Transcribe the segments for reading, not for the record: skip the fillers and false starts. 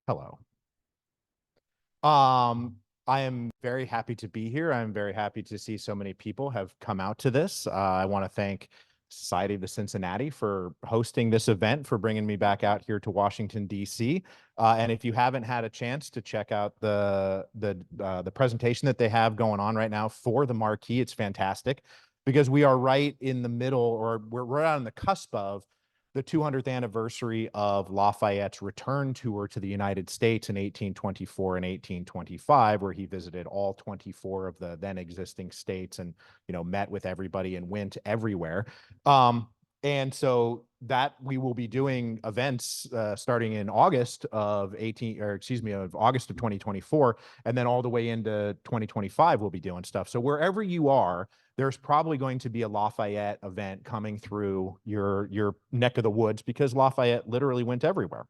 Hello. Um, I am very happy to be here. I'm very happy to see so many people have come out to this. I want to thank Society of the Cincinnati for hosting this event, for bringing me back out here to Washington, D.C. And if you haven't had a chance to check out the presentation that they have going on right now for the Marquis, it's fantastic because we are right in the middle, or we're right on the cusp of the 200th anniversary of Lafayette's return tour to the United States in 1824 and 1825, where he visited all 24 of the then existing states and, met with everybody and went everywhere. And so that we will be doing events starting in August of August of 2024, and then all the way into 2025, we'll be doing stuff. So wherever you are, there's probably going to be a Lafayette event coming through your neck of the woods because Lafayette literally went everywhere.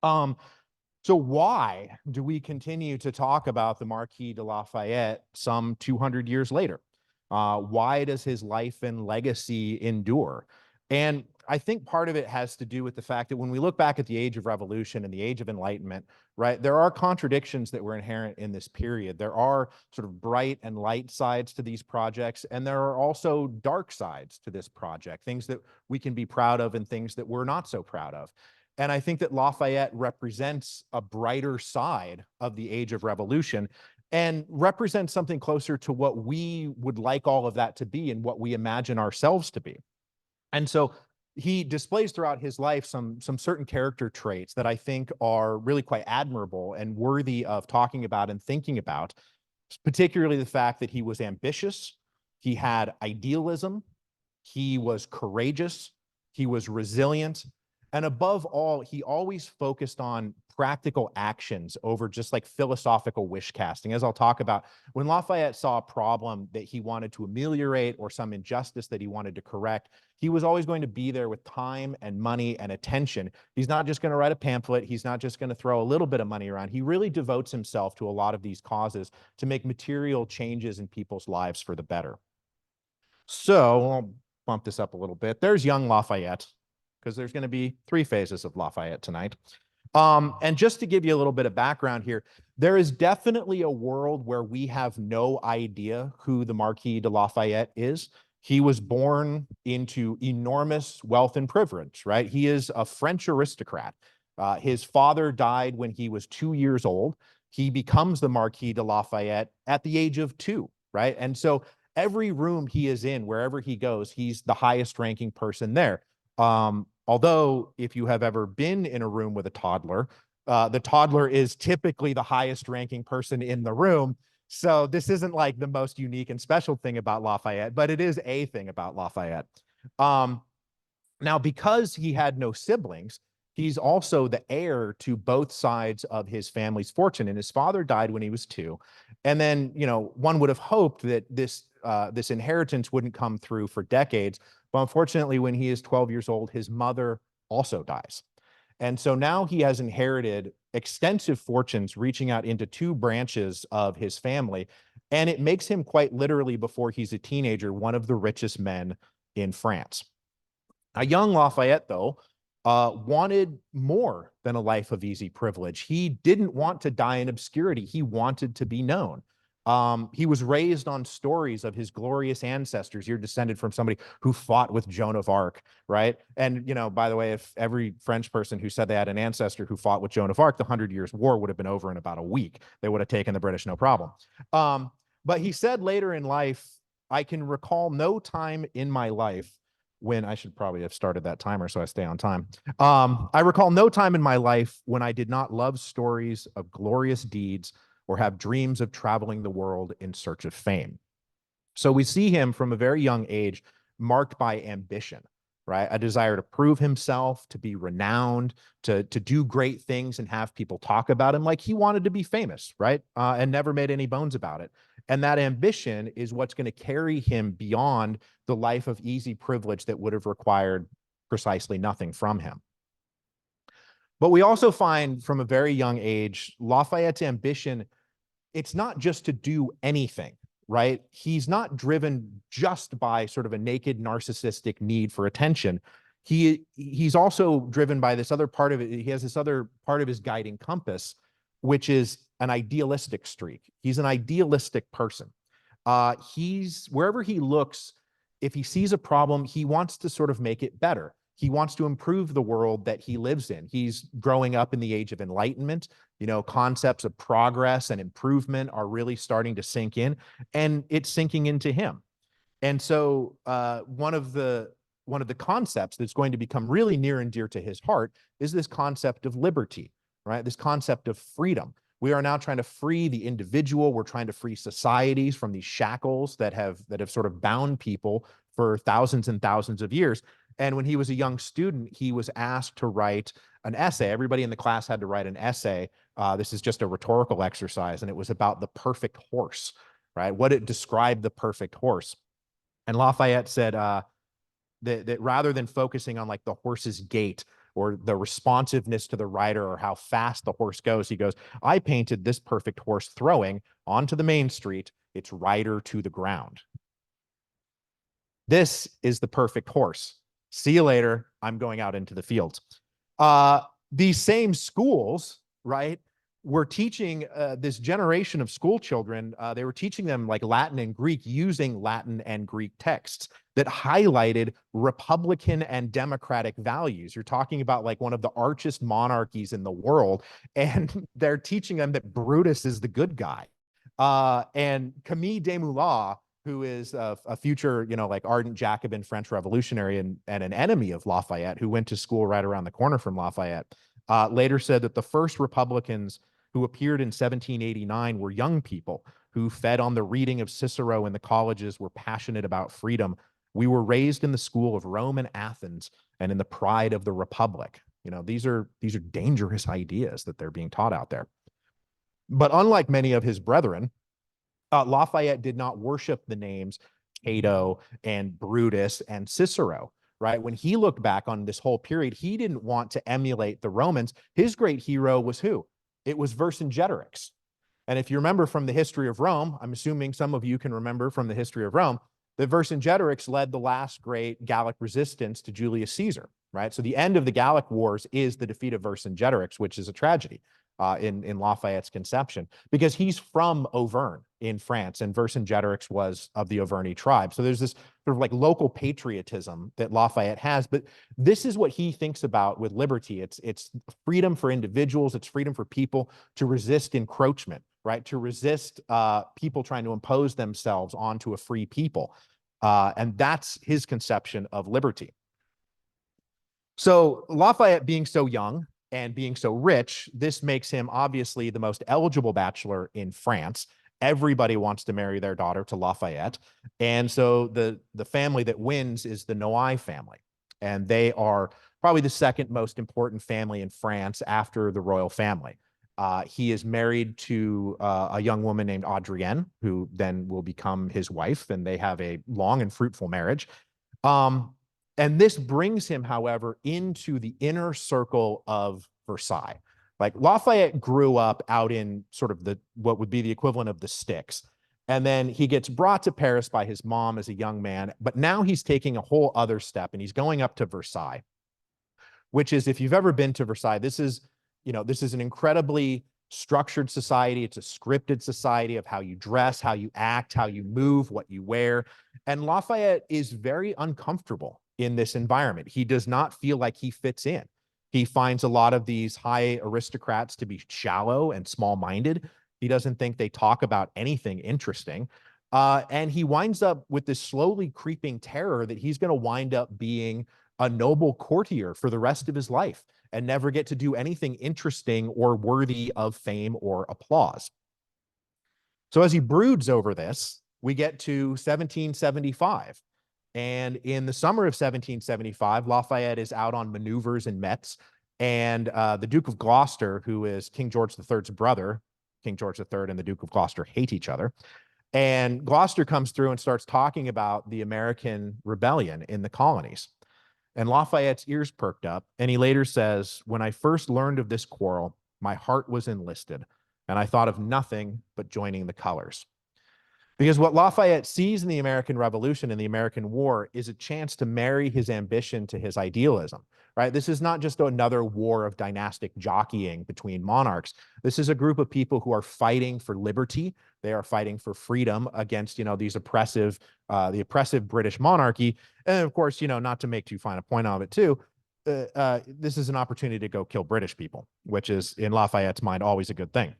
So why do we continue to talk about the Marquis de Lafayette some 200 years later? Why does his life and legacy endure? And I think part of it has to do with the fact that when we look back at the Age of Revolution and the Age of Enlightenment, right, there are contradictions that were inherent in this period. There are sort of bright and light sides to these projects, and there are also dark sides to this project, things that we can be proud of and things that we're not so proud of. And I think that Lafayette represents a brighter side of the Age of Revolution and represents something closer to what we would like all of that to be and what we imagine ourselves to be. And so he displays throughout his life some certain character traits that I think are really quite admirable and worthy of talking about and thinking about, particularly the fact that he was ambitious, he had idealism, he was courageous, he was resilient, and above all, he always focused on practical actions over just like philosophical wish casting. As I'll talk about, when Lafayette saw a problem that he wanted to ameliorate or some injustice that he wanted to correct, he was always going to be there with time and money and attention. He's not just going to write a pamphlet. He's not just going to throw a little bit of money around. He really devotes himself to a lot of these causes to make material changes in people's lives for the better. So I'll bump this up a little bit. There's young Lafayette, because there's going to be 3 phases of Lafayette tonight. And just to give you a little bit of background here, there is definitely a world where we have no idea who the Marquis de Lafayette is. He was born into enormous wealth and privilege, right? He is a French aristocrat. His father died when he was 2 years old. He becomes the Marquis de Lafayette at the age of 2, right? And so every room he is in, wherever he goes, he's the highest ranking person there. Although if you have ever been in a room with a toddler, the toddler is typically the highest ranking person in the room. So this isn't like the most unique and special thing about Lafayette, but it is a thing about Lafayette. Now, because he had no siblings, he's also the heir to both sides of his family's fortune. And his father died when he was 2. And then, one would have hoped that this inheritance wouldn't come through for decades. But unfortunately, when he is 12 years old, his mother also dies. And so now he has inherited extensive fortunes reaching out into 2 branches of his family. And it makes him quite literally, before he's a teenager, one of the richest men in France. A young Lafayette, though, wanted more than a life of easy privilege. He didn't want to die in obscurity. He wanted to be known. He was raised on stories of his glorious ancestors. You're descended from somebody who fought with Joan of Arc, right? And, by the way, if every French person who said they had an ancestor who fought with Joan of Arc, the 100 Years' War would have been over in about a week. They would have taken the British, no problem. But he said later in life, I can recall no time in my life when I should probably have started that timer so I stay on time. I recall no time in my life when I did not love stories of glorious deeds or have dreams of traveling the world in search of fame. So we see him from a very young age marked by ambition, right? A desire to prove himself, to be renowned, to do great things and have people talk about him. Like he wanted to be famous, right? And never made any bones about it. And that ambition is what's going to carry him beyond the life of easy privilege that would have required precisely nothing from him. But we also find from a very young age, Lafayette's ambition, it's not just to do anything, right? He's not driven just by sort of a naked narcissistic need for attention. he's also driven by this other part of it. He has this other part of his guiding compass, which is an idealistic streak. He's an idealistic person. He's wherever he looks, if he sees a problem, he wants to sort of make it better. He wants to improve the world that he lives in. He's growing up in the age of enlightenment. Concepts of progress and improvement are really starting to sink in, and it's sinking into him. And so one of the concepts that's going to become really near and dear to his heart is this concept of liberty, right? This concept of freedom. We are now trying to free the individual. We're trying to free societies from these shackles that have sort of bound people for thousands and thousands of years. And when he was a young student, he was asked to write an essay. Everybody in the class had to write an essay. This is just a rhetorical exercise, and it was about the perfect horse, right? What it described the perfect horse. And Lafayette said that rather than focusing on like the horse's gait or the responsiveness to the rider or how fast the horse goes, he goes, I painted this perfect horse throwing onto the main street, its rider to the ground. This is the perfect horse. See you later. I'm going out into the fields. These same schools, right, were teaching this generation of school children, they were teaching them like Latin and Greek using Latin and Greek texts that highlighted Republican and democratic values. You're talking about like one of the archest monarchies in the world, and they're teaching them that Brutus is the good guy. And Camille Desmoulins, who is a future, like ardent Jacobin French revolutionary and an enemy of Lafayette, who went to school right around the corner from Lafayette, later said that the first Republicans who appeared in 1789 were young people who fed on the reading of Cicero in the colleges, were passionate about freedom. We were raised in the school of Rome and Athens and in the pride of the Republic. These are dangerous ideas that they're being taught out there. But unlike many of his brethren, Lafayette did not worship the names Cato and Brutus and Cicero, right? When he looked back on this whole period, he didn't want to emulate the Romans. His great hero was who? It was Vercingetorix. And if you remember from the history of Rome, I'm assuming some of you can remember from the history of Rome, that Vercingetorix led the last great Gallic resistance to Julius Caesar, right? So the end of the Gallic Wars is the defeat of Vercingetorix, which is a tragedy in Lafayette's conception, because he's from Auvergne in France, and Vercingetorix was of the Auvergne tribe. So there's this sort of like local patriotism that Lafayette has, but this is what he thinks about with liberty. It's freedom for individuals, it's freedom for people to resist encroachment, right? To resist people trying to impose themselves onto a free people. And that's his conception of liberty. So Lafayette being so young and being so rich, this makes him obviously the most eligible bachelor in France. Everybody wants to marry their daughter to Lafayette. And so the family that wins is the Noailles family. And they are probably the second most important family in France after the royal family. He is married to a young woman named Adrienne, who then will become his wife, and they have a long and fruitful marriage. And this brings him, however, into the inner circle of Versailles. Like Lafayette grew up out in sort of what would be the equivalent of the sticks. And then he gets brought to Paris by his mom as a young man, but now he's taking a whole other step and he's going up to Versailles, which is, if you've ever been to Versailles, this is an incredibly structured society. It's a scripted society of how you dress, how you act, how you move, what you wear. And Lafayette is very uncomfortable in this environment. He does not feel like he fits in. He finds a lot of these high aristocrats to be shallow and small-minded. He doesn't think they talk about anything interesting. And he winds up with this slowly creeping terror that he's going to wind up being a noble courtier for the rest of his life and never get to do anything interesting or worthy of fame or applause. So as he broods over this, we get to 1775. And in the summer of 1775, Lafayette is out on maneuvers in Metz, and the Duke of Gloucester, who is King George III's brother, King George III and the Duke of Gloucester hate each other. And Gloucester comes through and starts talking about the American rebellion in the colonies. And Lafayette's ears perked up, and he later says, "When I first learned of this quarrel, my heart was enlisted, and I thought of nothing but joining the colors." Because what Lafayette sees in the American Revolution and the American War is a chance to marry his ambition to his idealism, right? This is not just another war of dynastic jockeying between monarchs. This is a group of people who are fighting for liberty. They are fighting for freedom against, these oppressive, the oppressive British monarchy. And of course, not to make too fine a point of it too, this is an opportunity to go kill British people, which is in Lafayette's mind always a good thing.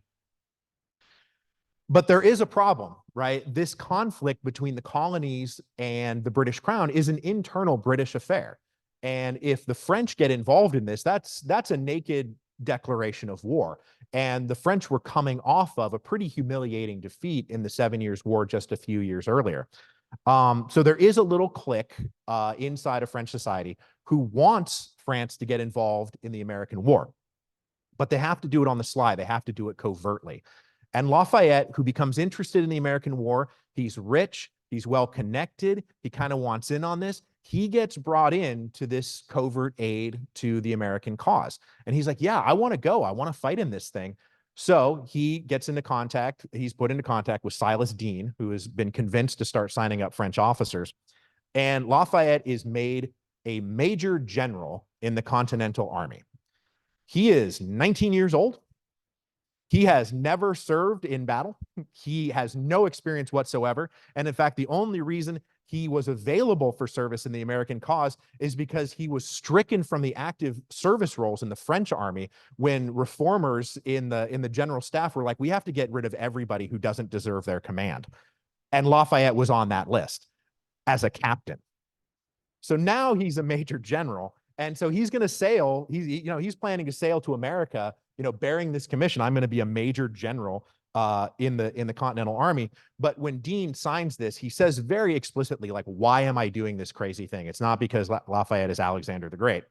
But there is a problem, right? This conflict between the colonies and the British Crown is an internal British affair. And if the French get involved in this, that's a naked declaration of war. And the French were coming off of a pretty humiliating defeat in the 7 Years' War just a few years earlier. So there is a little clique inside of French society who wants France to get involved in the American war. But they have to do it on the sly. They have to do it covertly. And Lafayette, who becomes interested in the American War, he's rich, he's well-connected, he kind of wants in on this. He gets brought in to this covert aid to the American cause. And he's like, yeah, I want to go. I want to fight in this thing. So he gets into contact. He's put into contact with Silas Deane, who has been convinced to start signing up French officers. And Lafayette is made a major general in the Continental Army. He is 19 years old. He has never served in battle. He has no experience whatsoever. And in fact, the only reason he was available for service in the American cause is because he was stricken from the active service roles in the French army when reformers in the general staff were like, we have to get rid of everybody who doesn't deserve their command. And Lafayette was on that list as a captain. So now he's a major general. And so he's going to sail. He's planning to sail to America, bearing this commission. I'm going to be a major general in the Continental Army. But when Deane signs this, he says very explicitly, like, why am I doing this crazy thing? It's not because Lafayette is Alexander the Great.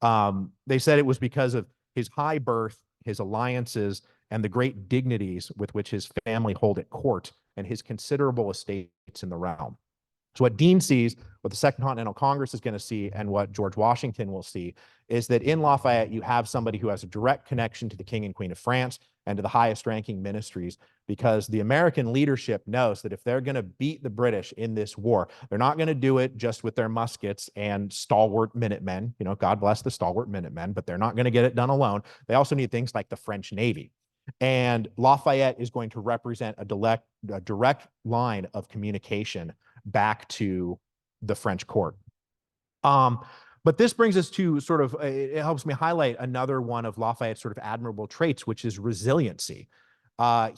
They said it was because of his high birth, his alliances, and the great dignities with which his family hold at court and his considerable estates in the realm. So what Deane sees, what the Second Continental Congress is going to see, and what George Washington will see is that in Lafayette, you have somebody who has a direct connection to the King and Queen of France and to the highest ranking ministries, because the American leadership knows that if they're going to beat the British in this war, they're not going to do it just with their muskets and stalwart Minutemen. God bless the stalwart Minutemen, but they're not going to get it done alone. They also need things like the French Navy. And Lafayette is going to represent a direct line of communication back to the French court. But this brings us to sort of, it helps me highlight another one of Lafayette's sort of admirable traits, which is resiliency.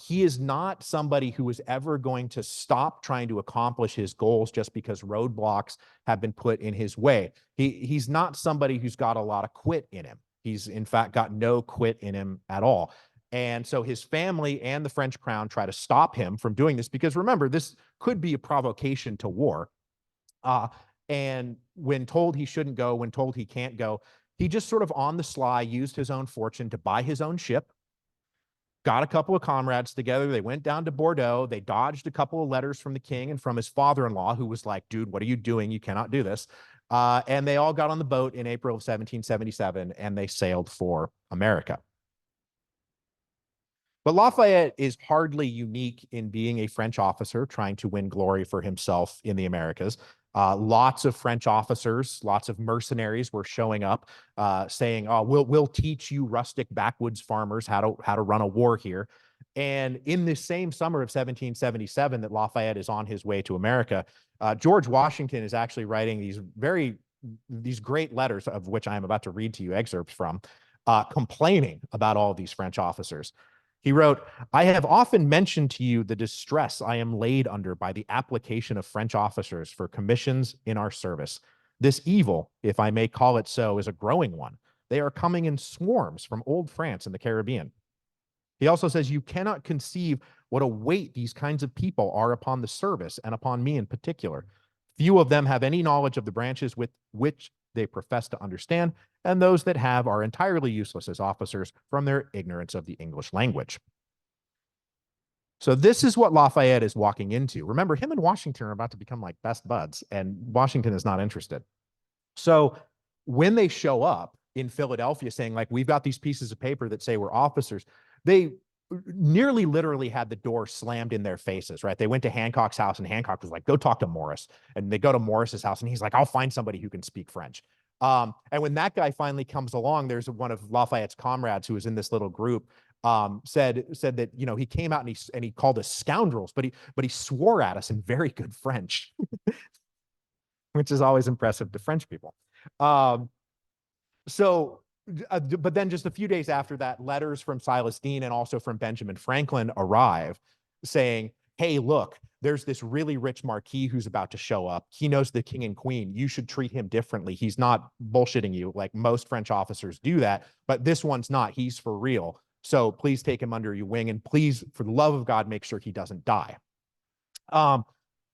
He is not somebody who is ever going to stop trying to accomplish his goals just because roadblocks have been put in his way. He's not somebody who's got a lot of quit in him. He's in fact got no quit in him at all. And so his family and the French crown try to stop him from doing this, because remember, this could be a provocation to war. And when told he shouldn't go, when told he can't go, he just sort of on the sly used his own fortune to buy his own ship, got a couple of comrades together. They went down to Bordeaux. They dodged a couple of letters from the king and from his father-in-law, who was like, dude, what are you doing? You cannot do this. And they all got on the boat in April of 1777, and they sailed for America. But Lafayette is hardly unique in being a French officer trying to win glory for himself in the Americas. Lots of French officers, lots of mercenaries were showing up, saying, "Oh, we'll teach you rustic backwoods farmers how to run a war here." And in this same summer of 1777, that Lafayette is on his way to America, George Washington is actually writing these great letters, of which I am about to read to you excerpts from, complaining about all of these French officers. He wrote, "I have often mentioned to you the distress I am laid under by the application of French officers for commissions in our service. This evil, if I may call it so, is a growing one. They are coming in swarms from old France and the Caribbean." He also says, "You cannot conceive what a weight these kinds of people are upon the service, and upon me in particular. Few of them have any knowledge of the branches with which they profess to understand, and those that have are entirely useless as officers from their ignorance of the English language." So this is what Lafayette is walking into. Remember, him and Washington are about to become like best buds, and Washington is not interested. So when they show up in Philadelphia saying, like, we've got these pieces of paper that say we're officers, they nearly literally had the door slammed in their faces, right? They went to Hancock's house and Hancock was like, go talk to Morris. And they go to Morris's house and he's like, I'll find somebody who can speak French. And when that guy finally comes along, there's one of Lafayette's comrades who was in this little group, said that, you know, he came out and he called us scoundrels, but he swore at us in very good French, which is always impressive to French people. But then just a few days after that, letters from Silas Deane and also from Benjamin Franklin arrive saying, hey, look, there's this really rich marquis who's about to show up. He knows the king and queen. You should treat him differently. He's not bullshitting you like most French officers do that, but this one's not. He's for real. So please take him under your wing and please, for the love of God, make sure he doesn't die.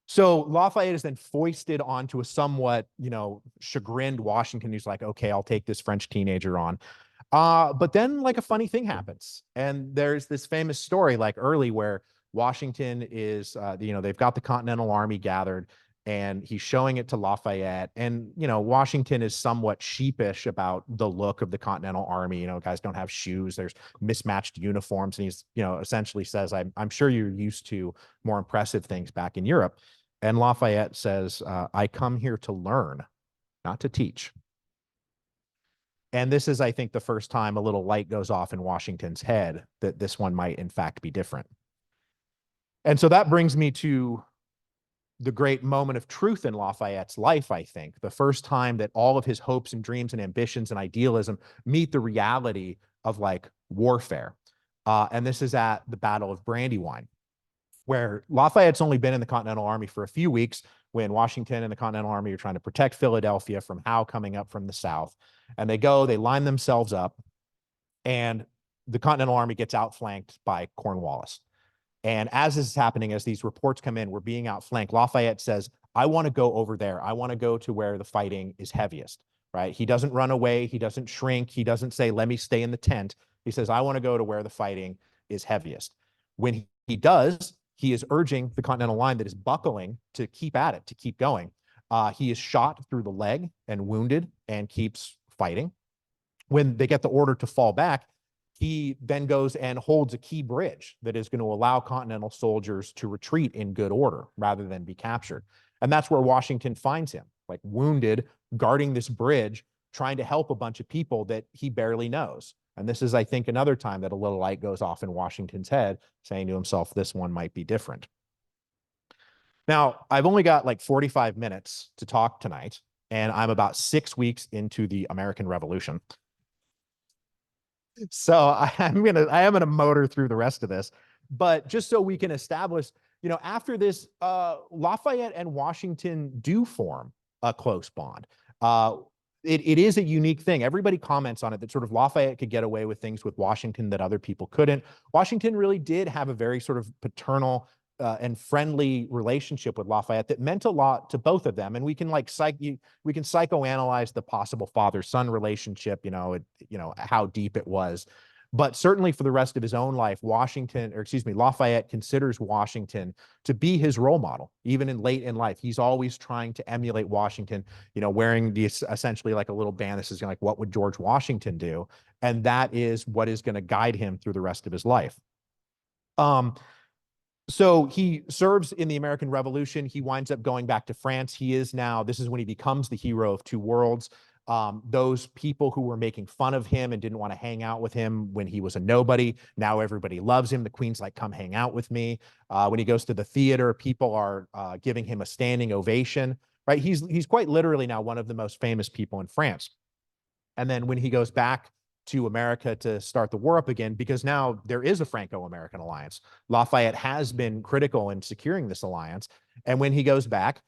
So Lafayette is then foisted onto a somewhat, you know, chagrined Washington who's like, okay, I'll take this French teenager on. But then like a funny thing happens. And there's this famous story like early where Washington is, you know, they've got the Continental Army gathered and he's showing it to Lafayette. And, you know, Washington is somewhat sheepish about the look of the Continental Army. You know, guys don't have shoes, there's mismatched uniforms. And he's, you know, essentially says, I'm sure you're used to more impressive things back in Europe. And Lafayette says, I come here to learn, not to teach. And this is, I think, the first time a little light goes off in Washington's head that this one might, in fact, be different. And so that brings me to the great moment of truth in Lafayette's life, I think, the first time that all of his hopes and dreams and ambitions and idealism meet the reality of like warfare. And this is at the Battle of Brandywine, where Lafayette's only been in the Continental Army for a few weeks when Washington and the Continental Army are trying to protect Philadelphia from Howe coming up from the south. And they line themselves up, and the Continental Army gets outflanked by Cornwallis. And as this is happening, as these reports come in, we're being outflanked. Lafayette says, I want to go over there. I want to go to where the fighting is heaviest, right? He doesn't run away. He doesn't shrink. He doesn't say, let me stay in the tent. He says, I want to go to where the fighting is heaviest. When he does, he is urging the Continental line that is buckling to keep at it, to keep going. He is shot through the leg and wounded and keeps fighting. When they get the order to fall back, he then goes and holds a key bridge that is going to allow Continental soldiers to retreat in good order rather than be captured. And that's where Washington finds him, like wounded, guarding this bridge, trying to help a bunch of people that he barely knows. And this is, I think, another time that a little light goes off in Washington's head, saying to himself, this one might be different. Now, I've only got like 45 minutes to talk tonight, and I'm about 6 weeks into the American Revolution. So I am gonna motor through the rest of this, but just so we can establish, you know, after this, Lafayette and Washington do form a close bond. It is a unique thing. Everybody comments on it that sort of Lafayette could get away with things with Washington that other people couldn't. Washington really did have a very sort of paternal and friendly relationship with Lafayette that meant a lot to both of them. And we can like we can psychoanalyze the possible father-son relationship, you know, how deep it was. But certainly for the rest of his own life, Lafayette considers Washington to be his role model, even in late in life. He's always trying to emulate Washington, you know, wearing these essentially like a little band that says, like, what would George Washington do? And that is what is going to guide him through the rest of his life. So he serves in the American Revolution. He winds up going back to France. This is when he becomes the hero of two worlds. Those people who were making fun of him and didn't want to hang out with him when he was a nobody, now everybody loves him. The Queen's like, come hang out with me. When he goes to the theater, people are giving him a standing ovation, right? He's quite literally now one of the most famous people in France. And then when he goes back to America to start the war up again, because now there is a Franco-American alliance. Lafayette has been critical in securing this alliance. And when he goes back,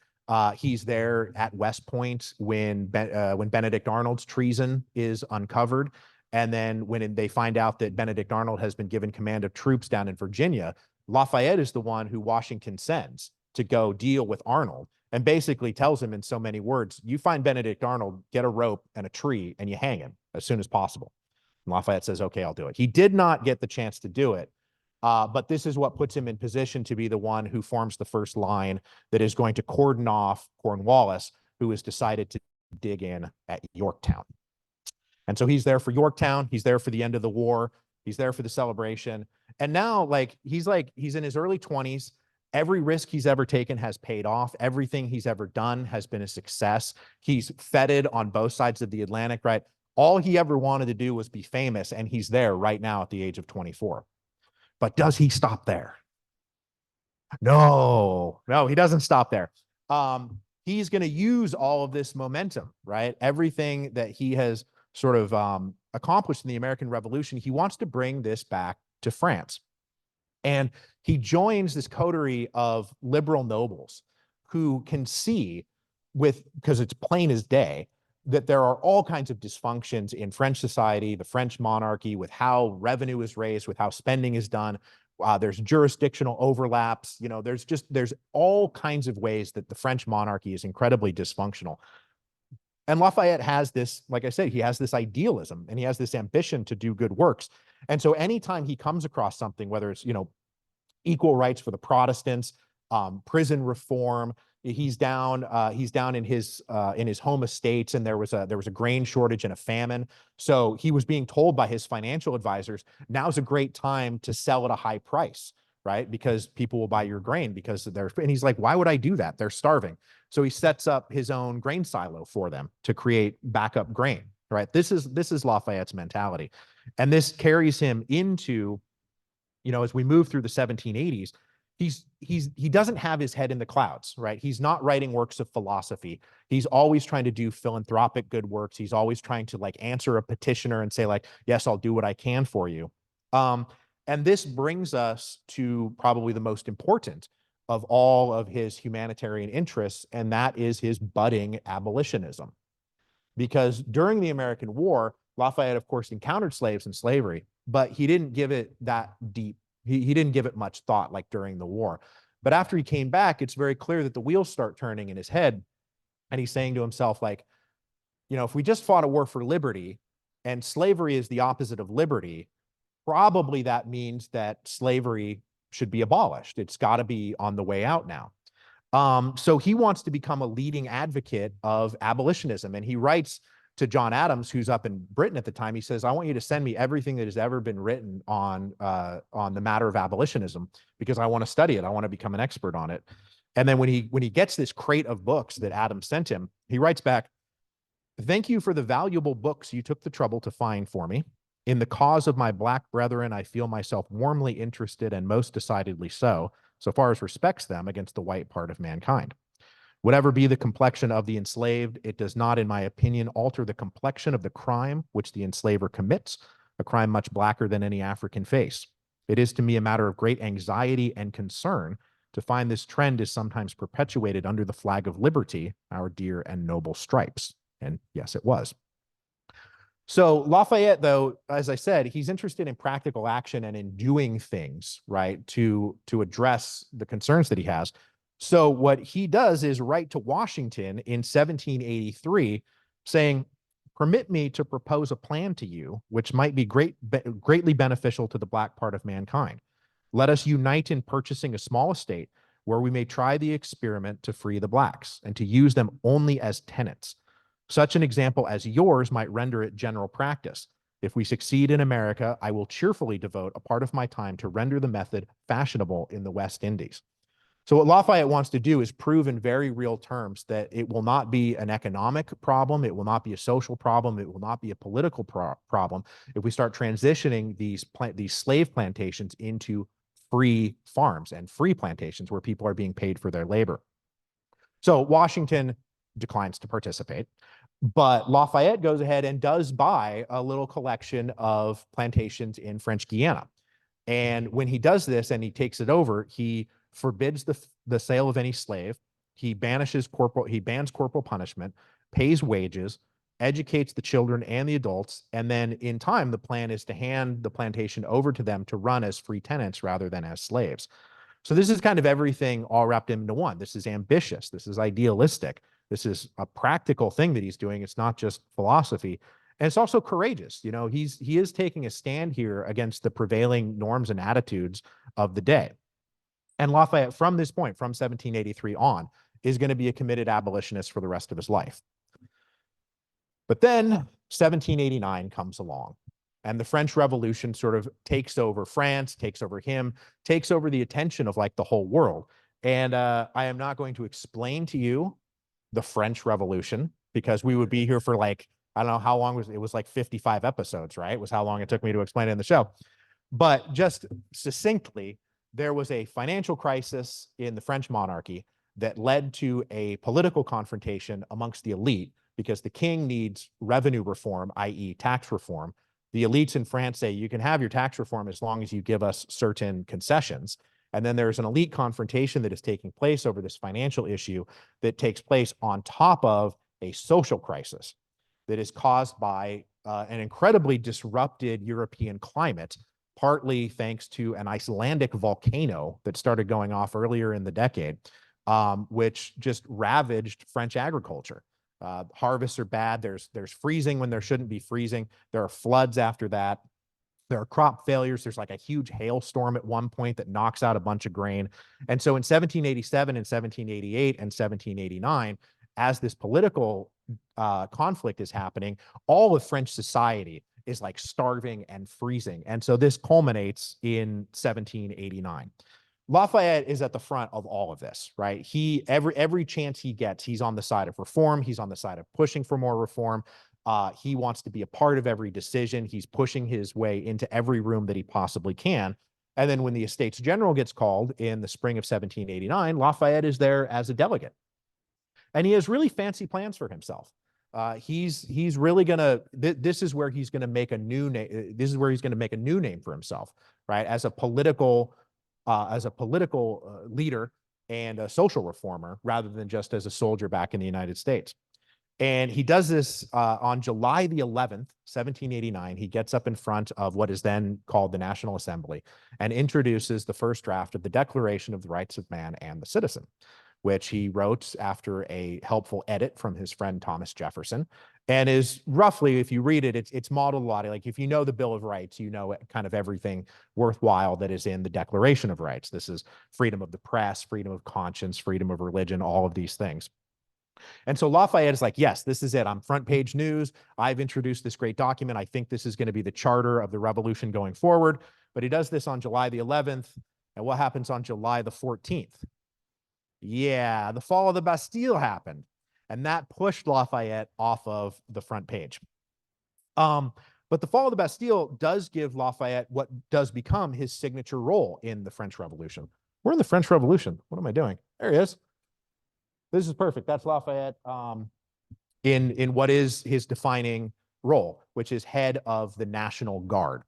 he's there at West Point when Benedict Arnold's treason is uncovered. And then when they find out that Benedict Arnold has been given command of troops down in Virginia, Lafayette is the one who Washington sends to go deal with Arnold and basically tells him in so many words, you find Benedict Arnold, get a rope and a tree, and you hang him as soon as possible. And Lafayette says, okay, I'll do it. He did not get the chance to do it, but this is what puts him in position to be the one who forms the first line that is going to cordon off Cornwallis, who has decided to dig in at Yorktown. And so he's there for Yorktown. He's there for the end of the war. He's there for the celebration. And now he's in his early 20s. Every risk he's ever taken has paid off. Everything he's ever done has been a success. He's feted on both sides of the Atlantic, right? All he ever wanted to do was be famous, and he's there right now at the age of 24. But does he stop there? No, he doesn't stop there. He's going to use all of this momentum, right? Everything that he has sort of accomplished in the American Revolution, he wants to bring this back to France. And he joins this coterie of liberal nobles who can see because it's plain as day, that there are all kinds of dysfunctions in French society, the French monarchy, with how revenue is raised, with how spending is done. There's jurisdictional overlaps. There's all kinds of ways that the French monarchy is incredibly dysfunctional. And Lafayette has this, like I said, he has this idealism and he has this ambition to do good works. And so anytime he comes across something, whether it's, equal rights for the Protestants, prison reform, he's down in his home estates, and there was a grain shortage and a famine. So he was being told by his financial advisors, now's a great time to sell at a high price, right? Because people will buy your grain and he's like, why would I do that? They're starving. So he sets up his own grain silo for them to create backup grain, right? This is Lafayette's mentality. And this carries him into, as we move through the 1780s, he doesn't have his head in the clouds, right? He's not writing works of philosophy. He's always trying to do philanthropic good works. He's always trying to answer a petitioner and say yes, I'll do what I can for you. And this brings us to probably the most important of all of his humanitarian interests, and that is his budding abolitionism. Because during the American War, Lafayette, of course, encountered slaves and slavery, but he didn't give it that deep. He didn't give it much thought during the war. But after he came back, it's very clear that the wheels start turning in his head. And he's saying to himself, if we just fought a war for liberty and slavery is the opposite of liberty, probably that means that slavery should be abolished. It's got to be on the way out now. So he wants to become a leading advocate of abolitionism. And he writes to John Adams, who's up in Britain at the time. He says, I want you to send me everything that has ever been written on the matter of abolitionism, because I want to study it. I want to become an expert on it. And then when he gets this crate of books that Adams sent him, he writes back, thank you for the valuable books you took the trouble to find for me. In the cause of my black brethren, I feel myself warmly interested, and most decidedly so far as respects them against the white part of mankind. Whatever be the complexion of the enslaved, it does not, in my opinion, alter the complexion of the crime which the enslaver commits, a crime much blacker than any African face. It is to me a matter of great anxiety and concern to find this trend is sometimes perpetuated under the flag of liberty, our dear and noble stripes. And yes, it was. So Lafayette, though, as I said, he's interested in practical action and in doing things, right, to address the concerns that he has. So what he does is write to Washington in 1783 saying, permit me to propose a plan to you, which might be greatly beneficial to the black part of mankind. Let us unite in purchasing a small estate where we may try the experiment to free the blacks and to use them only as tenants. Such an example as yours might render it general practice. If we succeed in America, I will cheerfully devote a part of my time to render the method fashionable in the West Indies. So what Lafayette wants to do is prove in very real terms that it will not be an economic problem, it will not be a social problem, it will not be a political problem if we start transitioning these slave plantations into free farms and free plantations where people are being paid for their labor. So Washington declines to participate, but Lafayette goes ahead and does buy a little collection of plantations in French Guiana. And when he does this and he takes it over, he forbids the sale of any slave. He bans corporal punishment, pays wages, educates the children and the adults, and then in time, the plan is to hand the plantation over to them to run as free tenants rather than as slaves. So this is kind of everything all wrapped into one. This is ambitious. This is idealistic. This is a practical thing that he's doing. It's not just philosophy. And it's also courageous. He is taking a stand here against the prevailing norms and attitudes of the day. And Lafayette, from this point, from 1783 on, is going to be a committed abolitionist for the rest of his life. But then 1789 comes along. And the French Revolution sort of takes over France, takes over him, takes over the attention of like the whole world. And I am not going to explain to you the French Revolution because we would be here for like, I don't know how long it was like 55 episodes, right? Was how long it took me to explain it in the show. But just succinctly, there was a financial crisis in the French monarchy that led to a political confrontation amongst the elite because the king needs revenue reform, i.e. tax reform. The elites in France say you can have your tax reform as long as you give us certain concessions. And then there's an elite confrontation that is taking place over this financial issue that takes place on top of a social crisis that is caused by an incredibly disrupted European climate, partly thanks to an Icelandic volcano that started going off earlier in the decade, which just ravaged French agriculture. Harvests are bad. There's freezing when there shouldn't be freezing. There are floods after that. There are crop failures. There's like a huge hailstorm at one point that knocks out a bunch of grain. And so in 1787 and 1788 and 1789, as this political conflict is happening, all of French society is like starving and freezing. And so this culminates in 1789. Lafayette is at the front of all of this, right? Every chance he gets, he's on the side of reform. He's on the side of pushing for more reform. He wants to be a part of every decision. He's pushing his way into every room that he possibly can. And then when the Estates General gets called in the spring of 1789, Lafayette is there as a delegate. And he has really fancy plans for himself. He's really gonna, this is where he's gonna make a new name. This is where he's gonna make a new name for himself, right? As a political leader and a social reformer, rather than just as a soldier back in the United States. And he does this on July the 11th, 1789. He gets up in front of what is then called the National Assembly and introduces the first draft of the Declaration of the Rights of Man and the Citizen, which he wrote after a helpful edit from his friend Thomas Jefferson, and is roughly, if you read it, it's modeled a lot. Like if you know the Bill of Rights, you know kind of everything worthwhile that is in the Declaration of Rights. This is freedom of the press, freedom of conscience, freedom of religion, all of these things. And so Lafayette is like, yes, this is it. I'm front page news. I've introduced this great document. I think this is going to be the charter of the revolution going forward. But he does this on July the 11th. And what happens on July the 14th? Yeah, the fall of the Bastille happened. And that pushed Lafayette off of the front page. But the fall of the Bastille does give Lafayette what does become his signature role in the French Revolution. We're in the French Revolution. What am I doing? There he is. This is perfect. That's Lafayette in what is his defining role, which is head of the National Guard.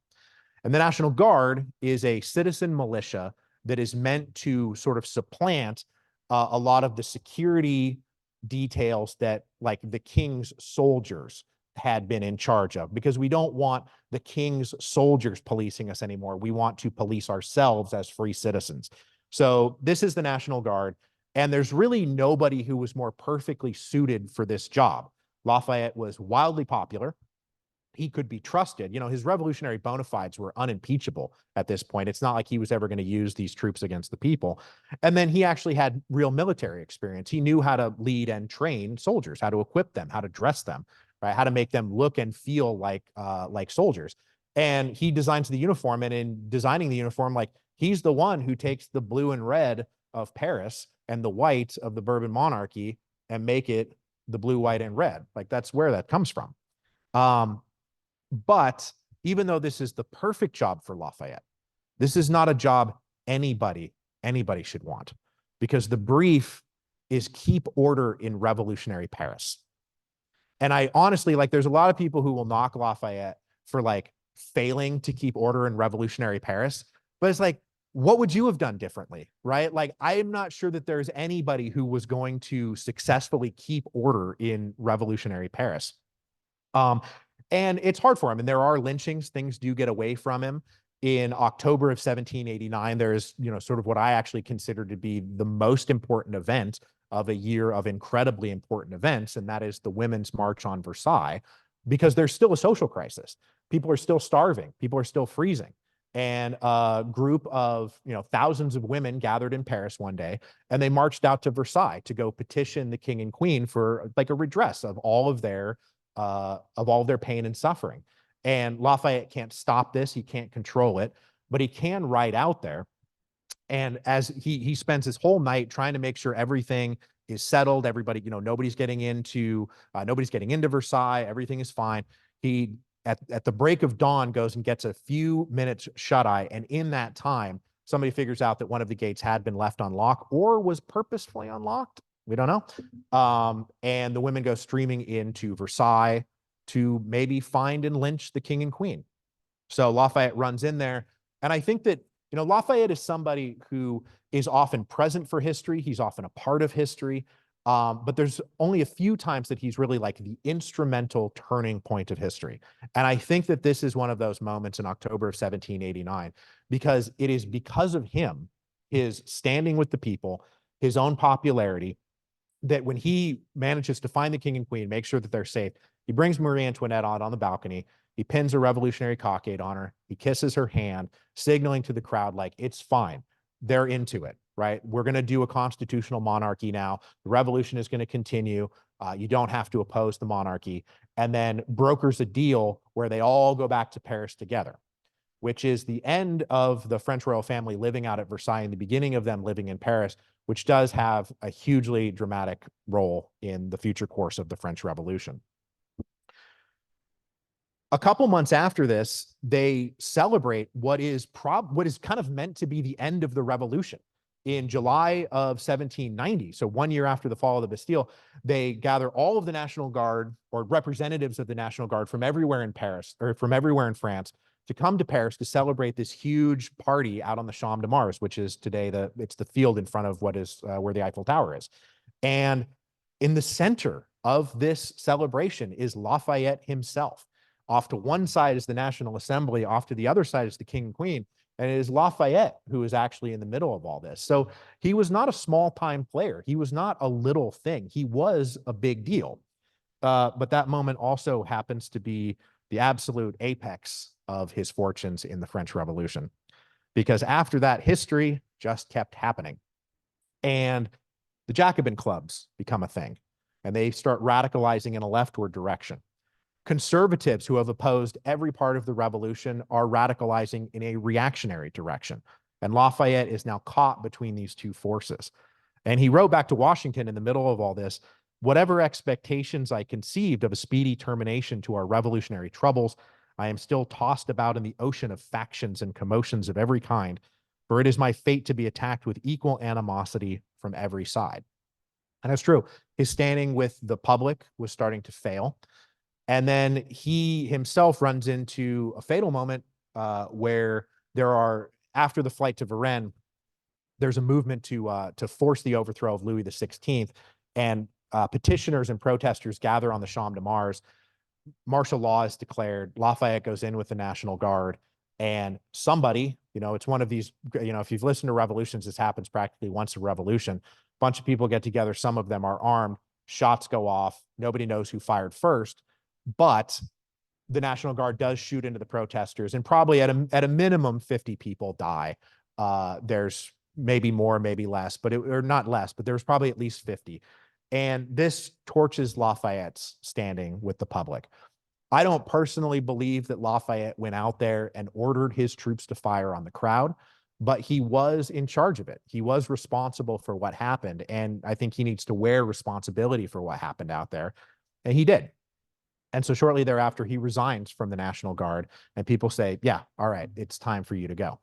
And the National Guard is a citizen militia that is meant to sort of supplant a lot of the security details that like the king's soldiers had been in charge of, because we don't want the king's soldiers policing us anymore. We want to police ourselves as free citizens. So this is the National Guard. And there's really nobody who was more perfectly suited for this job. Lafayette was wildly popular. He could be trusted. You know, his revolutionary bona fides were unimpeachable at this point. It's not like he was ever going to use these troops against the people. And then he actually had real military experience. He knew how to lead and train soldiers, how to equip them, how to dress them, right? How to make them look and feel like soldiers. And he designs the uniform. And in designing the uniform, like he's the one who takes the blue and red of Paris and the white of the Bourbon monarchy and make it the blue, white, and red. Like that's where that comes from. But even though this is the perfect job for Lafayette, this is not a job anybody should want, because the brief is keep order in revolutionary Paris. And I honestly, like, there's a lot of people who will knock Lafayette for like failing to keep order in revolutionary Paris, but it's like, what would you have done differently, right? Like, I am not sure that there's anybody who was going to successfully keep order in revolutionary Paris. And it's hard for him. And there are lynchings. Things do get away from him. In October of 1789, there's, you know, sort of what I actually consider to be the most important event of a year of incredibly important events. And that is the Women's March on Versailles, because there's still a social crisis. People are still starving. People are still freezing. And a group of, you know, thousands of women gathered in Paris one day, and they marched out to Versailles to go petition the king and queen for like a redress of all of their pain and suffering. And Lafayette can't stop this. He can't control it, but he can ride out there. And as he spends his whole night trying to make sure everything is settled, everybody, nobody's getting into Versailles, everything is fine. He at the break of dawn goes and gets a few minutes shut-eye, and in that time, somebody figures out that one of the gates had been left unlocked or was purposefully unlocked. We don't know. And the women go streaming into Versailles to maybe find and lynch the king and queen. So Lafayette runs in there. And I think that, Lafayette is somebody who is often present for history. He's often a part of history. But there's only a few times that he's really like the instrumental turning point of history. And I think that this is one of those moments in October of 1789, because it is because of him, his standing with the people, his own popularity, that when he manages to find the king and queen, make sure that they're safe, he brings Marie Antoinette out on the balcony. He pins a revolutionary cockade on her. He kisses her hand, signaling to the crowd, like, it's fine. They're into it, right? We're going to do a constitutional monarchy now. The revolution is going to continue. You don't have to oppose the monarchy. And then brokers a deal where they all go back to Paris together, which is the end of the French royal family living out at Versailles and the beginning of them living in Paris, which does have a hugely dramatic role in the future course of the French Revolution. A couple months after this, they celebrate what is kind of meant to be the end of the revolution. In July of 1790, so 1 year after the fall of the Bastille, they gather all of the National Guard, or representatives of the National Guard, from everywhere in Paris, or from everywhere in France, to come to Paris to celebrate this huge party out on the Champ de Mars, which is today it's the field in front of what is where the Eiffel Tower is. And in the center of this celebration is Lafayette himself. Off to one side is the National Assembly, off to the other side is the king and queen, and it is Lafayette who is actually in the middle of all this. So he was not a small-time player. He was not a little thing. He was a big deal. But that moment also happens to be the absolute apex of his fortunes in the French Revolution, because after that, history just kept happening. And the Jacobin clubs become a thing, and they start radicalizing in a leftward direction. Conservatives who have opposed every part of the revolution are radicalizing in a reactionary direction. And Lafayette is now caught between these two forces. And he wrote back to Washington in the middle of all this, whatever expectations I conceived of a speedy termination to our revolutionary troubles, I am still tossed about in the ocean of factions and commotions of every kind, for it is my fate to be attacked with equal animosity from every side. And that's true. His standing with the public was starting to fail. And then he himself runs into a fatal moment where after the flight to Varennes, there's a movement to force the overthrow of Louis XVI, and petitioners and protesters gather on the Champ de Mars. Martial law is declared. Lafayette goes in with the National Guard, and somebody, it's one of these, if you've listened to revolutions, this happens practically once a revolution. A bunch of people get together. Some of them are armed. Shots go off. Nobody knows who fired first. But the National Guard does shoot into the protesters, and probably at a minimum 50 people die. There's maybe more, maybe less, or not less, but there's probably at least 50. And this torches Lafayette's standing with the public. I don't personally believe that Lafayette went out there and ordered his troops to fire on the crowd, but he was in charge of it. He was responsible for what happened, and I think he needs to wear responsibility for what happened out there, and he did. And so shortly thereafter, he resigns from the National Guard, and people say, yeah, all right, it's time for you to go.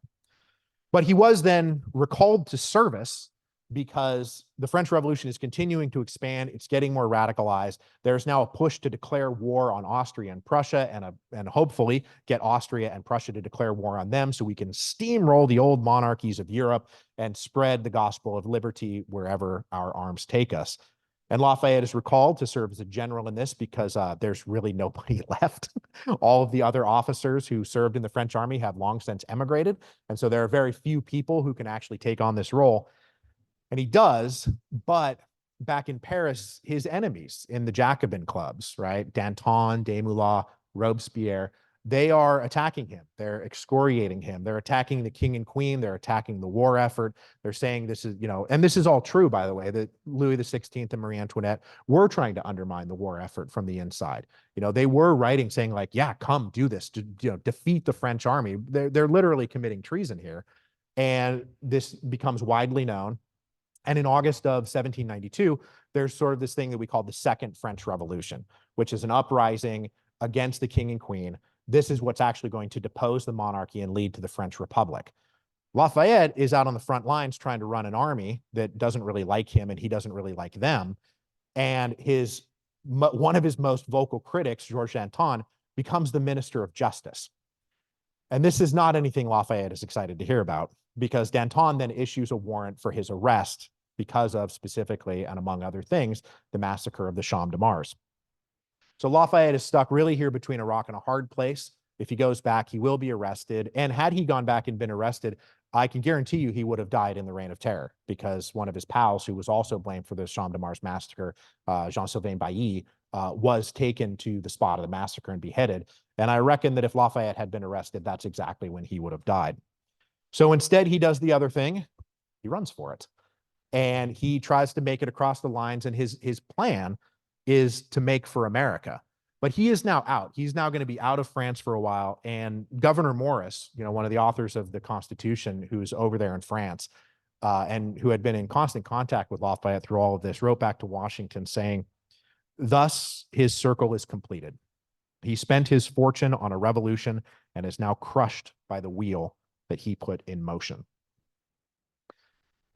But he was then recalled to service because the French Revolution is continuing to expand. It's getting more radicalized. There's now a push to declare war on Austria and Prussia, and hopefully get Austria and Prussia to declare war on them so we can steamroll the old monarchies of Europe and spread the gospel of liberty wherever our arms take us. And Lafayette is recalled to serve as a general in this because there's really nobody left. All of the other officers who served in the French army have long since emigrated. And so there are very few people who can actually take on this role. And he does, but back in Paris, his enemies in the Jacobin clubs, right? Danton, Desmoulins, Robespierre, they are attacking him. They're excoriating him. They're attacking the king and queen. They're attacking the war effort. They're saying this is, and this is all true, by the way, that Louis XVI and Marie Antoinette were trying to undermine the war effort from the inside. They were writing saying like, yeah, come do this, to, defeat the French army. They're literally committing treason here. And this becomes widely known. And in August of 1792, there's sort of this thing that we call the Second French Revolution, which is an uprising against the king and queen. This is what's actually going to depose the monarchy and lead to the French Republic. Lafayette is out on the front lines trying to run an army that doesn't really like him, and he doesn't really like them. And one of his most vocal critics, Georges Danton, becomes the Minister of Justice. And this is not anything Lafayette is excited to hear about, because Danton then issues a warrant for his arrest because of, specifically and among other things, the massacre of the Champ de Mars. So Lafayette is stuck really here between a rock and a hard place. If he goes back, he will be arrested. And had he gone back and been arrested, I can guarantee you he would have died in the Reign of Terror, because one of his pals, who was also blamed for the Champ de Mars massacre, Jean-Sylvain Bailly, was taken to the spot of the massacre and beheaded. And I reckon that if Lafayette had been arrested, that's exactly when he would have died. So instead, he does the other thing. He runs for it. And he tries to make it across the lines. And his plan is to make for America. But he is now out. He's now going to be out of France for a while. And Governor Morris, one of the authors of the Constitution, who's over there in France, and who had been in constant contact with Lafayette through all of this, wrote back to Washington saying, thus his circle is completed. He spent his fortune on a revolution and is now crushed by the wheel that he put in motion.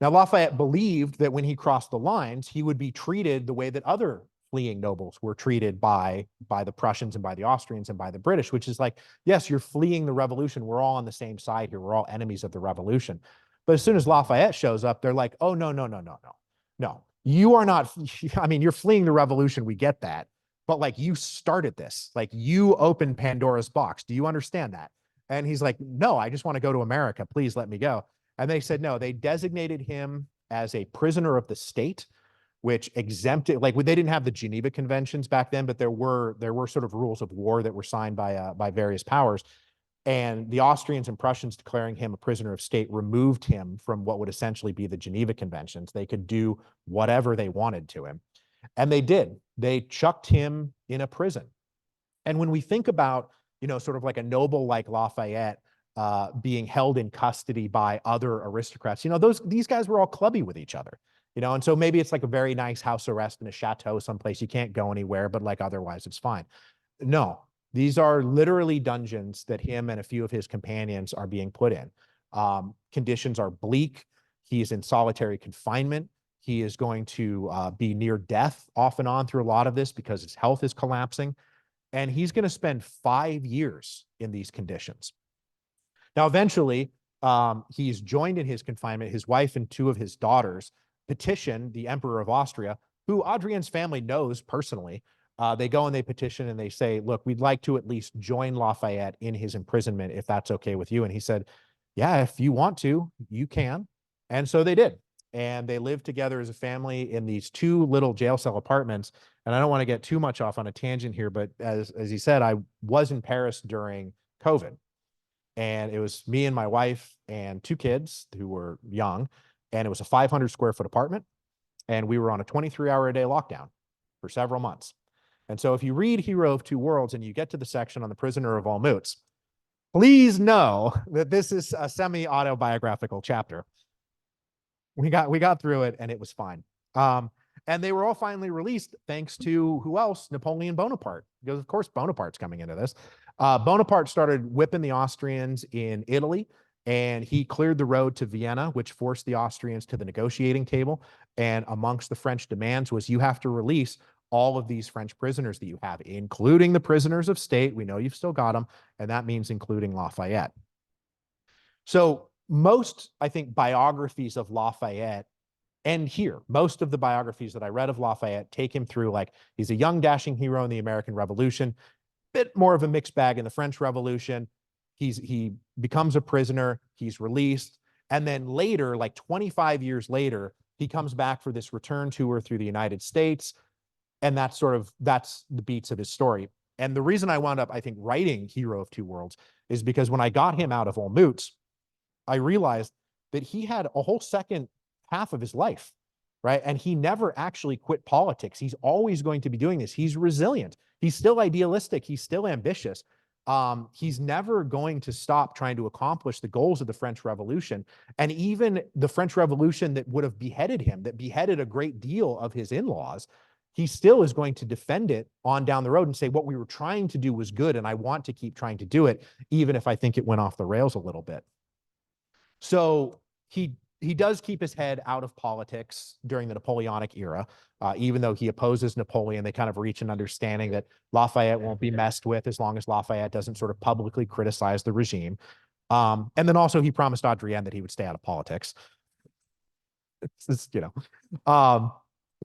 Now, Lafayette believed that when he crossed the lines, he would be treated the way that other fleeing nobles were treated by the Prussians and by the Austrians and by the British, which is like, yes, you're fleeing the revolution. We're all on the same side here. We're all enemies of the revolution. But as soon as Lafayette shows up, they're like, oh, no. No, you are not. I mean, you're fleeing the revolution. We get that. But like, you started this. Like, you opened Pandora's box. Do you understand that? And he's like, no, I just want to go to America. Please let me go. And they said, no, they designated him as a prisoner of the state, which exempted, like, they didn't have the Geneva Conventions back then, but there were sort of rules of war that were signed by various powers. And the Austrians and Prussians declaring him a prisoner of state removed him from what would essentially be the Geneva Conventions. They could do whatever they wanted to him. And they did. They chucked him in a prison. And when we think about, sort of like a noble like Lafayette being held in custody by other aristocrats, these guys were all clubby with each other. And so maybe it's like a very nice house arrest in a chateau someplace. You can't go anywhere, but like otherwise it's fine. No, these are literally dungeons that him and a few of his companions are being put in. Conditions are bleak. He's in solitary confinement. He is going to be near death off and on through a lot of this because his health is collapsing. And he's going to spend 5 years in these conditions. Now, eventually, he's joined in his confinement. His wife and 2 of his daughters petition the Emperor of Austria, who Adrienne's family knows personally. They go and they petition and they say, look, we'd like to at least join Lafayette in his imprisonment, if that's okay with you. And he said, yeah, if you want to, you can. And so they did. And they lived together as a family in these 2 little jail cell apartments. And I don't want to get too much off on a tangent here, but as he said, I was in Paris during COVID. And it was me and my wife and 2 kids who were young. And it was a 500 square foot apartment. And we were on a 23-hour-a-day lockdown for several months. And so if you read Hero of Two Worlds and you get to the section on the prisoner of Olmütz, please know that this is a semi-autobiographical chapter. We got through it and it was fine. And they were all finally released thanks to who else? Napoleon Bonaparte. Because of course Bonaparte's coming into this. Bonaparte started whipping the Austrians in Italy, and he cleared the road to Vienna, which forced the Austrians to the negotiating table. And amongst the French demands was, you have to release all of these French prisoners that you have, including the prisoners of state. We know you've still got them. And that means including Lafayette. So most, I think, biographies of Lafayette end here. Most of the biographies that I read of Lafayette take him through, like, he's a young dashing hero in the American Revolution, bit more of a mixed bag in the French Revolution. He becomes a prisoner, he's released, and then later, like 25 years later, he comes back for this return tour through the United States, and that's the beats of his story. And the reason I wound up, I think, writing Hero of Two Worlds is because when I got him out of Olmütz, I realized that he had a whole second half of his life, right? And he never actually quit politics. He's always going to be doing this. He's resilient. He's still idealistic. He's still ambitious. He's never going to stop trying to accomplish the goals of the French Revolution. And even the French Revolution that would have beheaded him, that beheaded a great deal of his in-laws, he still is going to defend it on down the road and say, what we were trying to do was good, and I want to keep trying to do it, even if I think it went off the rails a little bit. So he does keep his head out of politics during the Napoleonic era, even though he opposes Napoleon. They kind of reach an understanding that Lafayette won't be messed with as long as Lafayette doesn't sort of publicly criticize the regime. And then also he promised Adrienne that he would stay out of politics. It's, you know,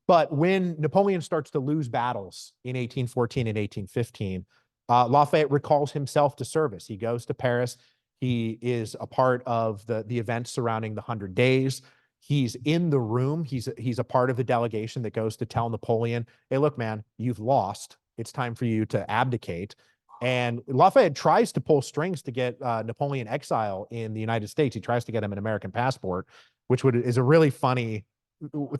but when Napoleon starts to lose battles in 1814 and 1815, Lafayette recalls himself to service. He goes to Paris. He is a part of the events surrounding the 100 Days. He's in the room. He's a part of the delegation that goes to tell Napoleon, hey, look, man, you've lost. It's time for you to abdicate. And Lafayette tries to pull strings to get Napoleon exile in the United States. He tries to get him an American passport, which is a really funny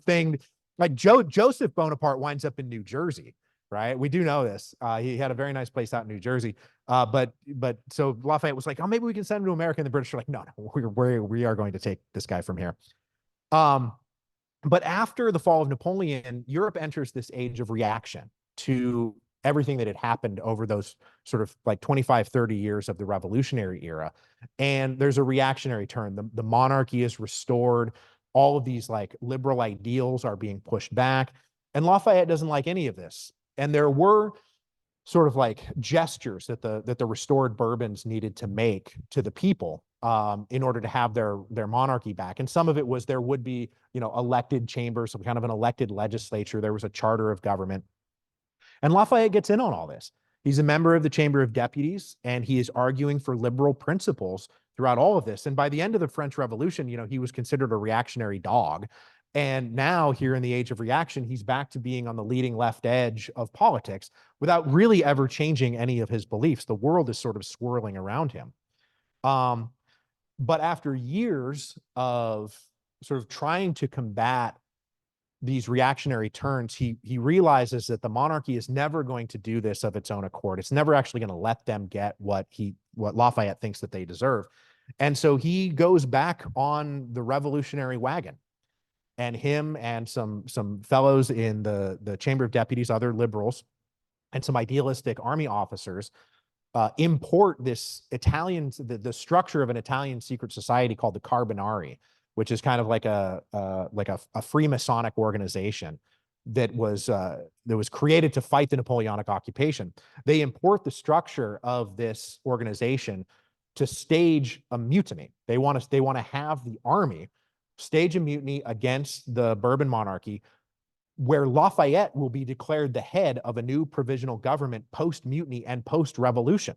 thing. Like Joseph Bonaparte winds up in New Jersey, right? We do know this. He had a very nice place out in New Jersey. But so Lafayette was like, oh, maybe we can send him to America. And the British are like, no, we are going to take this guy from here. But after the fall of Napoleon, Europe enters this age of reaction to everything that had happened over those sort of like 25, 30 years of the revolutionary era. And there's a reactionary turn. The monarchy is restored. All of these like liberal ideals are being pushed back. And Lafayette doesn't like any of this. And there were sort of like gestures that the restored Bourbons needed to make to the people in order to have their monarchy back. And some of it was there would be, you know, elected chambers, some kind of an elected legislature. There was a charter of government. And Lafayette gets in on all this. He's a member of the Chamber of Deputies, and he is arguing for liberal principles throughout all of this. And by the end of the French Revolution, you know, he was considered a reactionary dog. And now here in the age of reaction, he's back to being on the leading left edge of politics without really ever changing any of his beliefs. The world is sort of swirling around him. But after years of sort of trying to combat these reactionary turns, he realizes that the monarchy is never going to do this of its own accord. It's never actually going to let them get what Lafayette thinks that they deserve. And so he goes back on the revolutionary wagon. And him and some fellows in the Chamber of Deputies, other liberals, and some idealistic army officers import this the structure of an Italian secret society called the Carbonari, which is kind of like a Freemasonic organization that was created to fight the Napoleonic occupation. They import the structure of this organization to stage a mutiny. They want to have the army stage a mutiny against the Bourbon monarchy, where Lafayette will be declared the head of a new provisional government post-mutiny and post-revolution.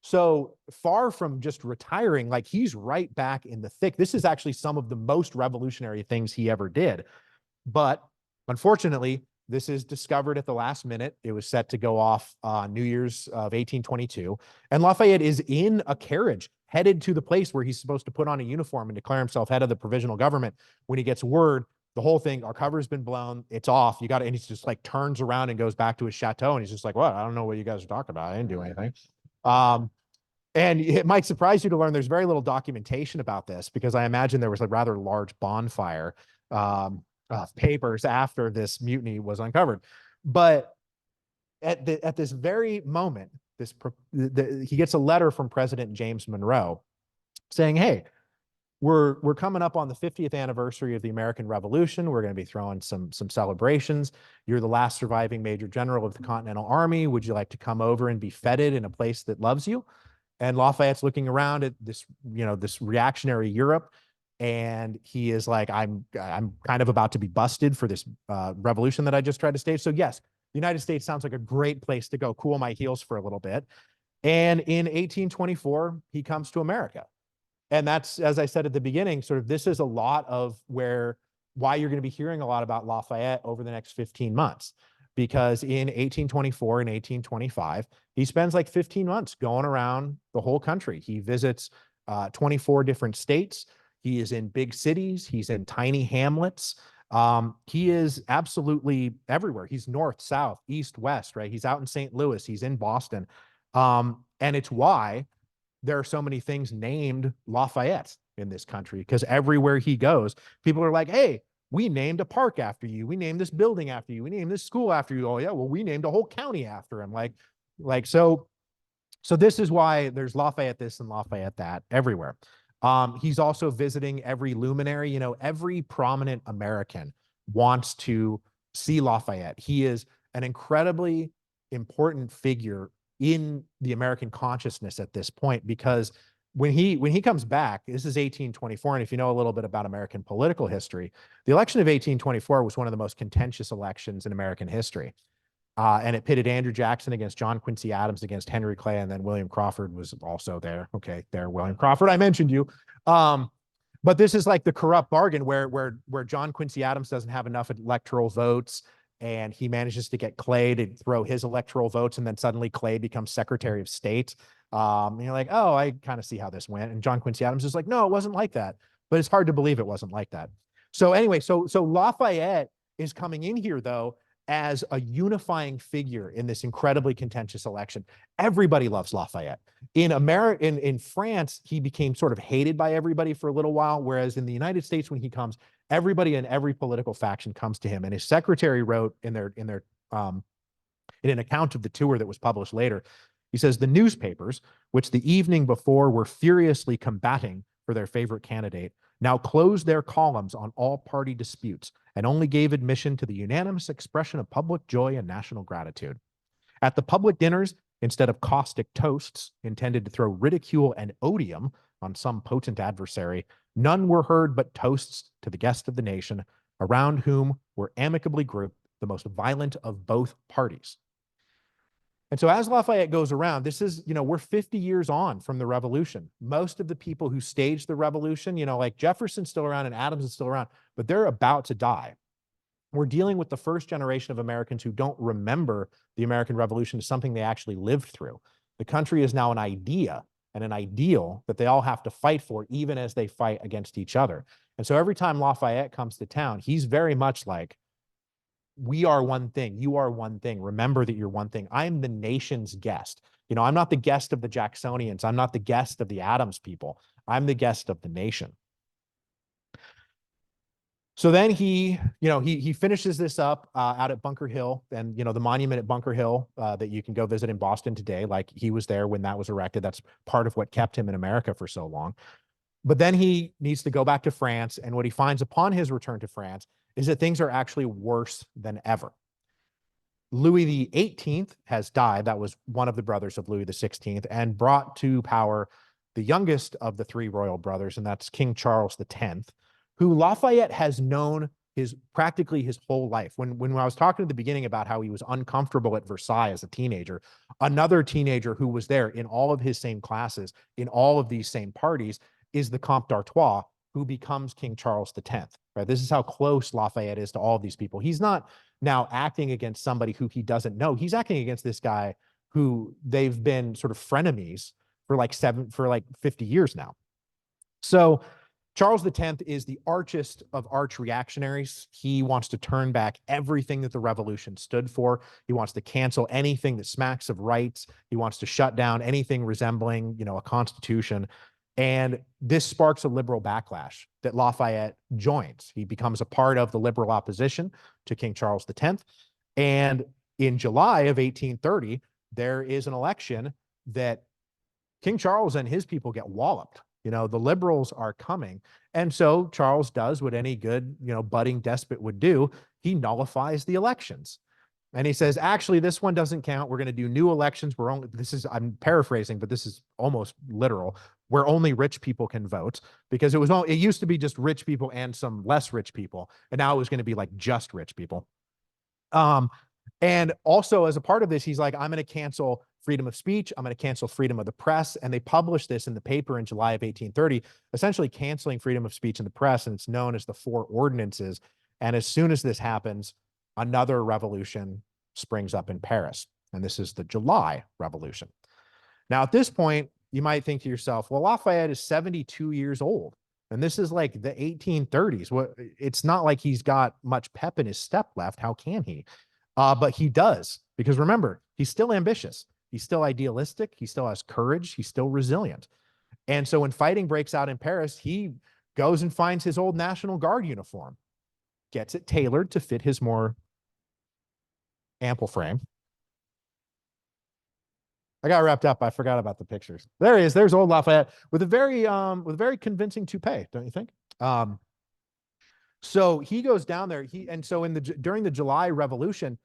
So far from just retiring, like he's right back in the thick. This is actually some of the most revolutionary things he ever did. But unfortunately, this is discovered at the last minute. It was set to go off New Year's of 1822. And Lafayette is in a carriage headed to the place where he's supposed to put on a uniform and declare himself head of the provisional government. When he gets word, the whole thing, our cover's been blown, it's off, you got it. And he's just like turns around and goes back to his chateau. And he's just like, what? I don't know what you guys are talking about. I didn't do anything. And it might surprise you to learn there's very little documentation about this, because I imagine there was a rather large bonfire papers after this mutiny was uncovered. But at this very moment, he gets a letter from President James Monroe saying, hey, we're coming up on the 50th anniversary of the American Revolution. We're going to be throwing some celebrations. You're the last surviving Major General of the Continental Army. Would you like to come over and be feted in a place that loves you? And Lafayette's looking around at this, this reactionary Europe, and he is like, I'm kind of about to be busted for this revolution that I just tried to stage. So yes, the United States sounds like a great place to go cool my heels for a little bit. And in 1824, he comes to America. And that's, as I said at the beginning, sort of this is a lot of why you're going to be hearing a lot about Lafayette over the next 15 months. because in 1824 and 1825, he spends like 15 months going around the whole country. He visits 24 different states. He is in big cities. He's in tiny hamlets. He is absolutely everywhere. He's north, south, east, west, right? He's out in St. Louis. He's in Boston. And it's why there are so many things named Lafayette in this country, because everywhere he goes, people are like, hey, we named a park after you. We named this building after you. We named this school after you. Oh yeah, well, we named a whole county after him. So this is why there's Lafayette this and Lafayette that everywhere. He's also visiting every luminary. You know, every prominent American wants to see Lafayette. He is an incredibly important figure in the American consciousness at this point, because when he comes back, this is 1824, and if you know a little bit about American political history, the election of 1824 was one of the most contentious elections in American history. And it pitted Andrew Jackson against John Quincy Adams against Henry Clay, and then William Crawford was also there. Okay, there, William Crawford, I mentioned you. But this is like the corrupt bargain where John Quincy Adams doesn't have enough electoral votes, and he manages to get Clay to throw his electoral votes, and then suddenly Clay becomes Secretary of State. And you're like, oh, I kind of see how this went. And John Quincy Adams is like, no, it wasn't like that. But it's hard to believe it wasn't like that. So anyway, so Lafayette is coming in here, though, as a unifying figure in this incredibly contentious election. Everybody loves Lafayette. In France, he became sort of hated by everybody for a little while, whereas in the United States, when he comes, everybody in every political faction comes to him. And his secretary wrote in an account of the tour that was published later, he says, the newspapers, which the evening before were furiously combating for their favorite candidate, now closed their columns on all party disputes and only gave admission to the unanimous expression of public joy and national gratitude. At the public dinners, instead of caustic toasts intended to throw ridicule and odium on some potent adversary, none were heard but toasts to the guest of the nation, around whom were amicably grouped the most violent of both parties. And so as Lafayette goes around, this is, we're 50 years on from the revolution. Most of the people who staged the revolution, like Jefferson's still around and Adams is still around, but they're about to die. We're dealing with the first generation of Americans who don't remember the American Revolution as something they actually lived through. The country is now an idea and an ideal that they all have to fight for, even as they fight against each other. And so every time Lafayette comes to town, he's very much like, we are one thing. You are one thing. Remember that you're one thing. I'm the nation's guest. I'm not the guest of the Jacksonians. I'm not the guest of the Adams people. I'm the guest of the nation. So then he finishes this up out at Bunker Hill, and the monument at Bunker Hill that you can go visit in Boston today. Like, he was there when that was erected. That's part of what kept him in America for so long. But then he needs to go back to France, and what he finds upon his return to France is that things are actually worse than ever. Louis XVIII has died. That was one of the brothers of Louis XVI, and brought to power the youngest of the three royal brothers, and that's King Charles X, who Lafayette has known practically his whole life. When I was talking at the beginning about how he was uncomfortable at Versailles as a teenager, another teenager who was there in all of his same classes, in all of these same parties, is the Comte d'Artois, who becomes King Charles X, right? This is how close Lafayette is to all of these people. He's not now acting against somebody who he doesn't know. He's acting against this guy who they've been sort of frenemies for like 50 years now. So Charles X is the archest of arch reactionaries. He wants to turn back everything that the revolution stood for. He wants to cancel anything that smacks of rights. He wants to shut down anything resembling, a constitution. And this sparks a liberal backlash that Lafayette joins. He becomes a part of the liberal opposition to King Charles X. And in July of 1830, there is an election that King Charles and his people get walloped. The liberals are coming. And so Charles does what any good, budding despot would do. He nullifies the elections. And he says, actually, this one doesn't count. We're going to do new elections. I'm paraphrasing, but this is almost literal, where only rich people can vote, because it used to be just rich people and some less rich people. And now it was going to be like just rich people. And also as a part of this, he's like, I'm going to cancel freedom of speech. I'm going to cancel freedom of the press. And they published this in the paper in July of 1830, essentially canceling freedom of speech in the press. And it's known as the Four Ordinances. And as soon as this happens, another revolution springs up in Paris. And this is the July Revolution. Now, at this point, you might think to yourself, well, Lafayette is 72 years old. And this is like the 1830s. Well, it's not like he's got much pep in his step left. How can he? But he does, because remember, he's still ambitious. He's still idealistic. He still has courage. He's still resilient. And so when fighting breaks out in Paris, he goes and finds his old National Guard uniform, gets it tailored to fit his more ample frame. I got wrapped up. I forgot about the pictures. There he is. There's old Lafayette with a very convincing toupee, don't you think? So he goes down there. During the July Revolution,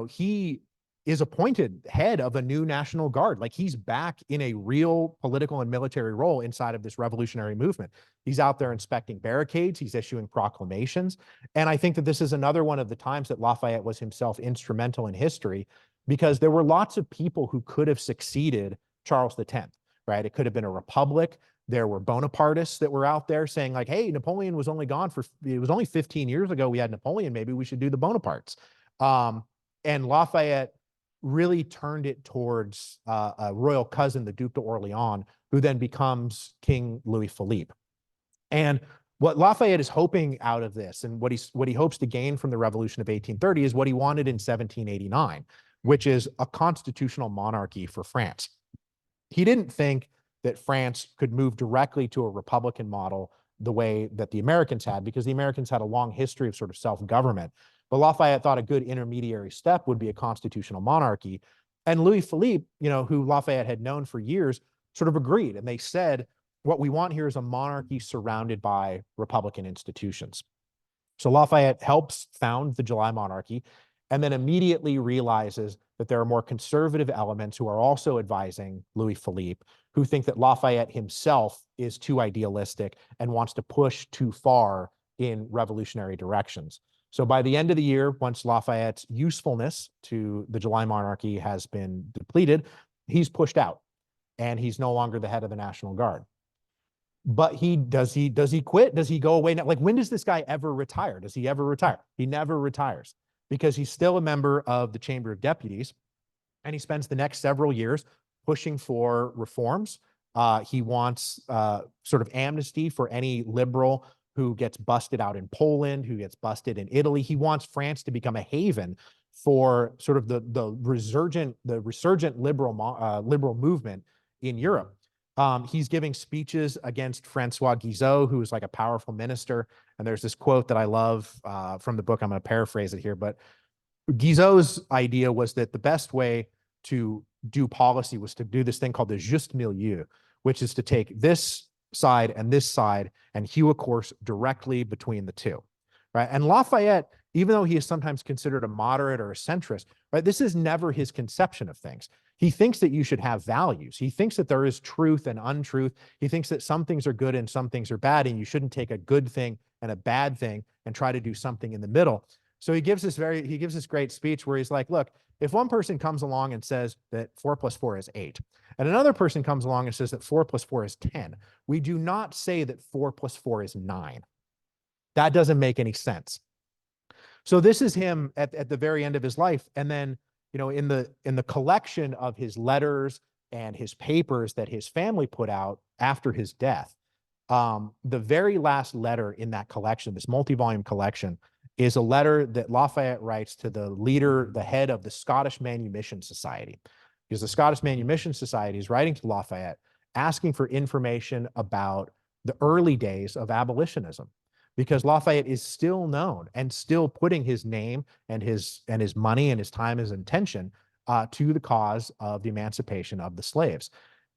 he is appointed head of a new National Guard. Like, he's back in a real political and military role inside of this revolutionary movement. He's out there inspecting barricades. He's issuing proclamations. And I think that this is another one of the times that Lafayette was himself instrumental in history, because there were lots of people who could have succeeded Charles X, right? It could have been a republic. There were Bonapartists that were out there saying like, hey, Napoleon was only it was only 15 years ago we had Napoleon. Maybe we should do the Bonapartes. And Lafayette really turned it towards a royal cousin, the Duc d'Orléans, who then becomes King Louis Philippe. And what Lafayette is hoping out of this, and what he hopes to gain from the Revolution of 1830, is what he wanted in 1789, which is a constitutional monarchy for France. He didn't think that France could move directly to a republican model the way that the Americans had, because the Americans had a long history of sort of self-government. But Lafayette thought a good intermediary step would be a constitutional monarchy. And Louis Philippe, who Lafayette had known for years, sort of agreed. And they said, what we want here is a monarchy surrounded by republican institutions. So Lafayette helps found the July monarchy, and then immediately realizes that there are more conservative elements who are also advising Louis Philippe, who think that Lafayette himself is too idealistic and wants to push too far in revolutionary directions. So by the end of the year, once Lafayette's usefulness to the July monarchy has been depleted, he's pushed out, and he's no longer the head of the National Guard. But does he quit? Does he go away now? Like, when does this guy ever retire? Does he ever retire? He never retires, because he's still a member of the Chamber of Deputies, and he spends the next several years pushing for reforms. He wants sort of amnesty for any liberal who gets busted out in Poland, who gets busted in Italy. He wants France to become a haven for sort of the resurgent liberal movement in Europe. He's giving speeches against Francois Guizot, who is like a powerful minister. And there's this quote that I love from the book. I'm going to paraphrase it here, but Guizot's idea was that the best way to do policy was to do this thing called the juste milieu, which is to take this side and hew a course directly between the two, right? And Lafayette, even though he is sometimes considered a moderate or a centrist, right, this is never his conception of things. He thinks that you should have values. He thinks that there is truth and untruth. He thinks that some things are good and some things are bad, and you shouldn't take a good thing and a bad thing and try to do something in the middle. So he gives this great speech where he's like, look, if one person comes along and says that 4 + 4 is 8, and another person comes along and says that 4 + 4 is 10, we do not say that 4 + 4 is 9. That doesn't make any sense. So this is him at the very end of his life. And then, in the collection of his letters and his papers that his family put out after his death, the very last letter in that collection, this multi-volume collection, is a letter that Lafayette writes to the head of the Scottish Manumission Society. Because the Scottish Manumission Society is writing to Lafayette asking for information about the early days of abolitionism, because Lafayette is still known and still putting his name and his money and his time, his intention to the cause of the emancipation of the slaves.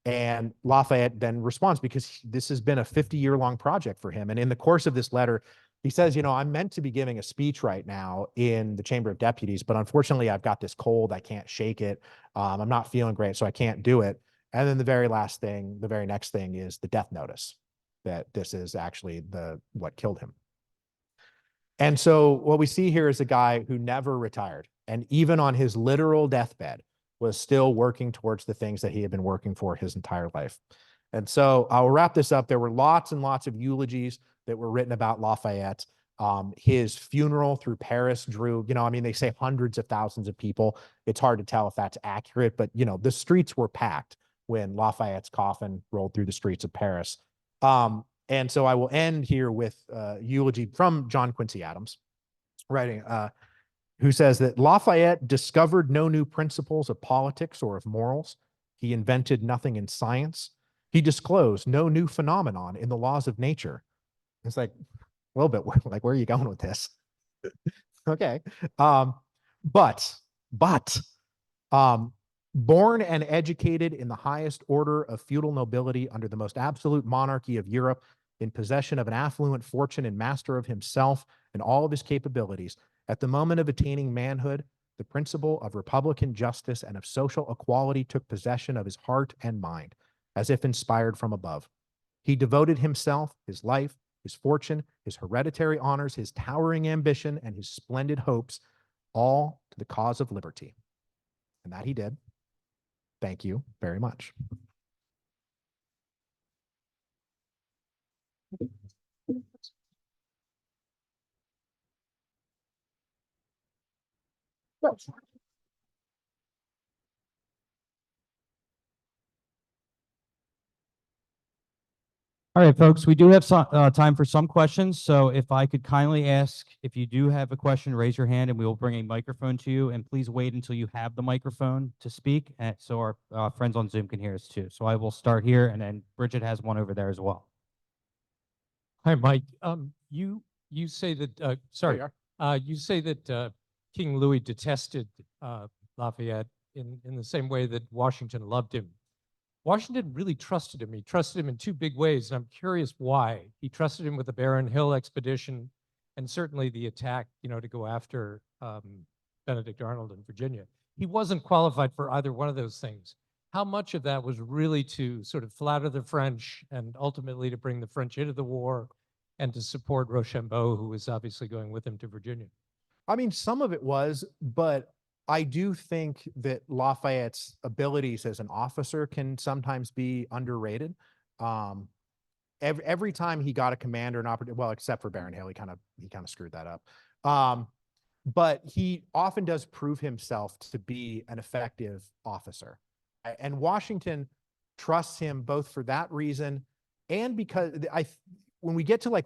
And Lafayette then responds, because this has been a 50-year-long project for him. And in the course of this letter, he says, I'm meant to be giving a speech right now in the Chamber of Deputies, but unfortunately I've got this cold. I can't shake it. I'm not feeling great, so I can't do it. And then the very next thing is the death notice, that this is actually what killed him. And so what we see here is a guy who never retired, and even on his literal deathbed was still working towards the things that he had been working for his entire life. And so I'll wrap this up. There were lots and lots of eulogies that were written about Lafayette. His funeral through Paris drew, I mean, they say hundreds of thousands of people. It's hard to tell if that's accurate, but, the streets were packed when Lafayette's coffin rolled through the streets of Paris. And so I will end here with a eulogy from John Quincy Adams, writing, who says that Lafayette discovered no new principles of politics or of morals. He invented nothing in science. He disclosed no new phenomenon in the laws of nature. It's like a little bit like, where are you going with this? Okay. But, born and educated in the highest order of feudal nobility under the most absolute monarchy of Europe, in possession of an affluent fortune and master of himself and all of his capabilities, at the moment of attaining manhood, the principle of republican justice and of social equality took possession of his heart and mind, as if inspired from above. He devoted himself, his life, his fortune, his hereditary honors, his towering ambition, and his splendid hopes, all to the cause of liberty. And that he did. Thank you very much. All right, folks, we do have some, time for some questions. So if I could kindly ask, if you do have a question, raise your hand and we will bring a microphone to you. And please wait until you have the microphone to speak, so our friends on Zoom can hear us too. So I will start here, and then Bridget has one over there as well. Hi, Mike. You say that you say that King Louis detested Lafayette in the same way that Washington loved him. Washington really trusted him. He trusted him in two big ways, and I'm curious why. He trusted him with the Barron Hill expedition, and certainly the attack, to go after Benedict Arnold in Virginia. He wasn't qualified for either one of those things. How much of that was really to sort of flatter the French and ultimately to bring the French into the war and to support Rochambeau, who was obviously going with him to Virginia? I mean, some of it was, but I do think that Lafayette's abilities as an officer can sometimes be underrated. Every time he got a command or an opportunity, well, except for Barron Hill, he kind of screwed that up. But he often does prove himself to be an effective officer. And Washington trusts him both for that reason and because when we get to like,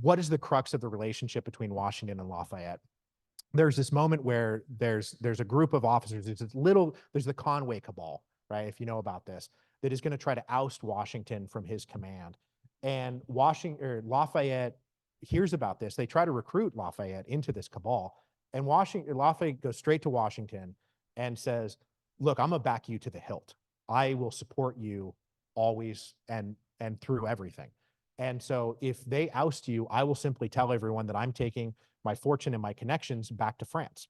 what is the crux of the relationship between Washington and Lafayette? There's this moment where there's a group of officers. There's the Conway cabal, right? If you know about this, that is going to try to oust Washington from his command. And Lafayette hears about this. They try to recruit Lafayette into this cabal. And Lafayette goes straight to Washington and says, look, I'm gonna back you to the hilt. I will support you always and through everything. And so if they oust you, I will simply tell everyone that I'm taking my fortune and my connections back to France.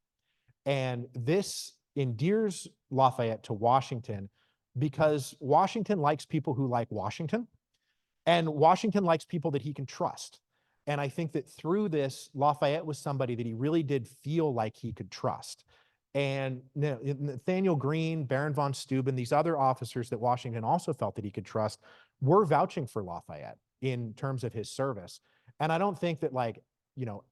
And this endears Lafayette to Washington because Washington likes people who like Washington, and Washington likes people that he can trust. And I think that through this, Lafayette was somebody that he really did feel like he could trust. And Nathaniel Greene, Baron von Steuben, these other officers that Washington also felt that he could trust were vouching for Lafayette in terms of his service. And I don't think that, like,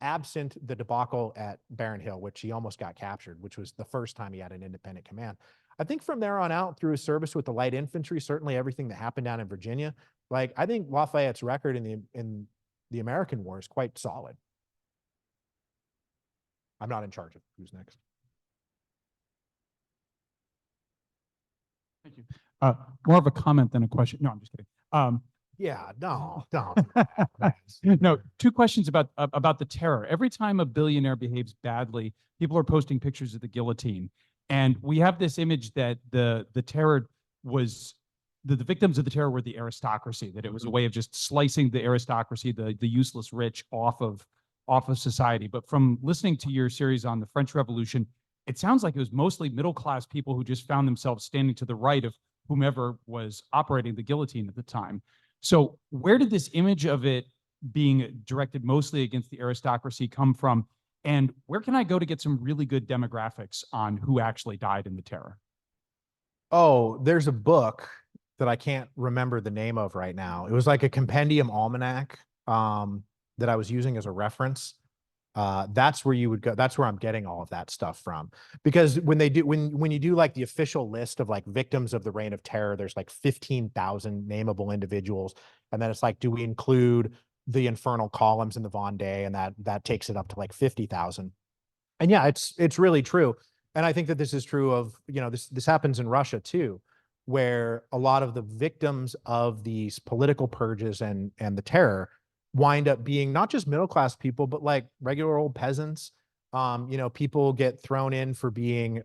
absent the debacle at Barron Hill, which he almost got captured, which was the first time he had an independent command. I think from there on out, through his service with the light infantry, certainly everything that happened down in Virginia, like, I think Lafayette's record in the American War is quite solid. I'm not in charge of who's next. Thank you. More of a comment than a question. No, I'm just kidding. Yeah, no, don't. No, two questions about the terror. Every time a billionaire behaves badly, people are posting pictures of the guillotine. And we have this image that the terror was, the victims of the terror were the aristocracy, that it was a way of just slicing the aristocracy, the useless rich off of society. But from listening to your series on the French Revolution, it sounds like it was mostly middle-class people who just found themselves standing to the right of whomever was operating the guillotine at the time. So where did this image of it being directed mostly against the aristocracy come from? And where can I go to get some really good demographics on who actually died in the terror? Oh, there's a book that I can't remember the name of right now. It was like a compendium almanac that I was using as a reference. That's where you would go. That's where I'm getting all of that stuff from. Because when you do like the official list of like victims of the Reign of Terror, there's like 15,000 nameable individuals. And then it's like, do we include the infernal columns in the Vendée? And that takes it up to like 50,000. And yeah, it's really true. And I think that this is true of, this happens in Russia too, where a lot of the victims of these political purges and the terror wind up being not just middle-class people, but like regular old peasants. People get thrown in for being,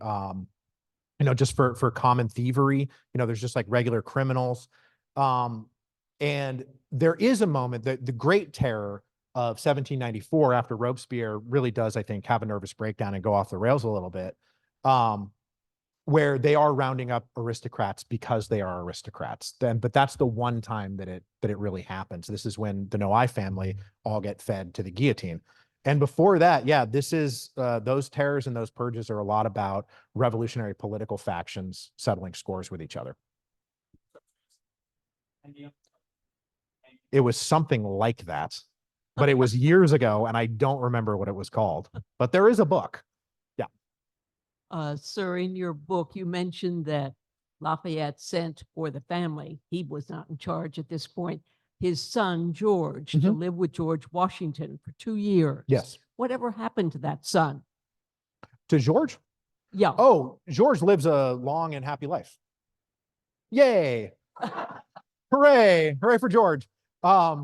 just for common thievery. There's just like regular criminals. And there is a moment that the Great Terror of 1794, after Robespierre really does, I think, have a nervous breakdown and go off the rails a little bit, where they are rounding up aristocrats because they are aristocrats. But that's the one time that it really happens. This is when the Noailles family all get fed to the guillotine. And before that, yeah, this is those terrors and those purges are a lot about revolutionary political factions settling scores with each other. It was something like that, but it was years ago, and I don't remember what it was called. But there is a book. Sir, in your book, you mentioned that Lafayette sent, or the family, he was not in charge at this point, his son, George, to live with George Washington for 2 years. Yes. Whatever happened to that son? To George? Yeah. Oh, George lives a long and happy life. Yay. Hooray. Hooray for George. Back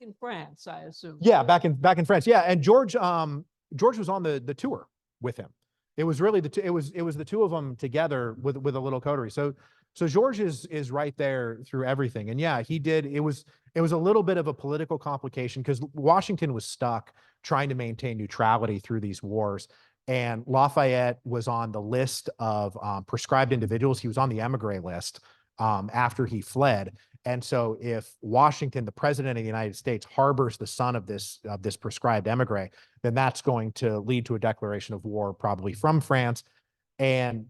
in France, I assume. Yeah, back in France. Yeah, and George was on the tour with him. It was really it was the two of them together with a little coterie. So George is right there through everything. And yeah, he did. It was a little bit of a political complication because Washington was stuck trying to maintain neutrality through these wars. And Lafayette was on the list of proscribed individuals. He was on the emigre list after he fled. And so if Washington, the president of the United States, harbors the son of this proscribed emigre, then that's going to lead to a declaration of war, probably from France. And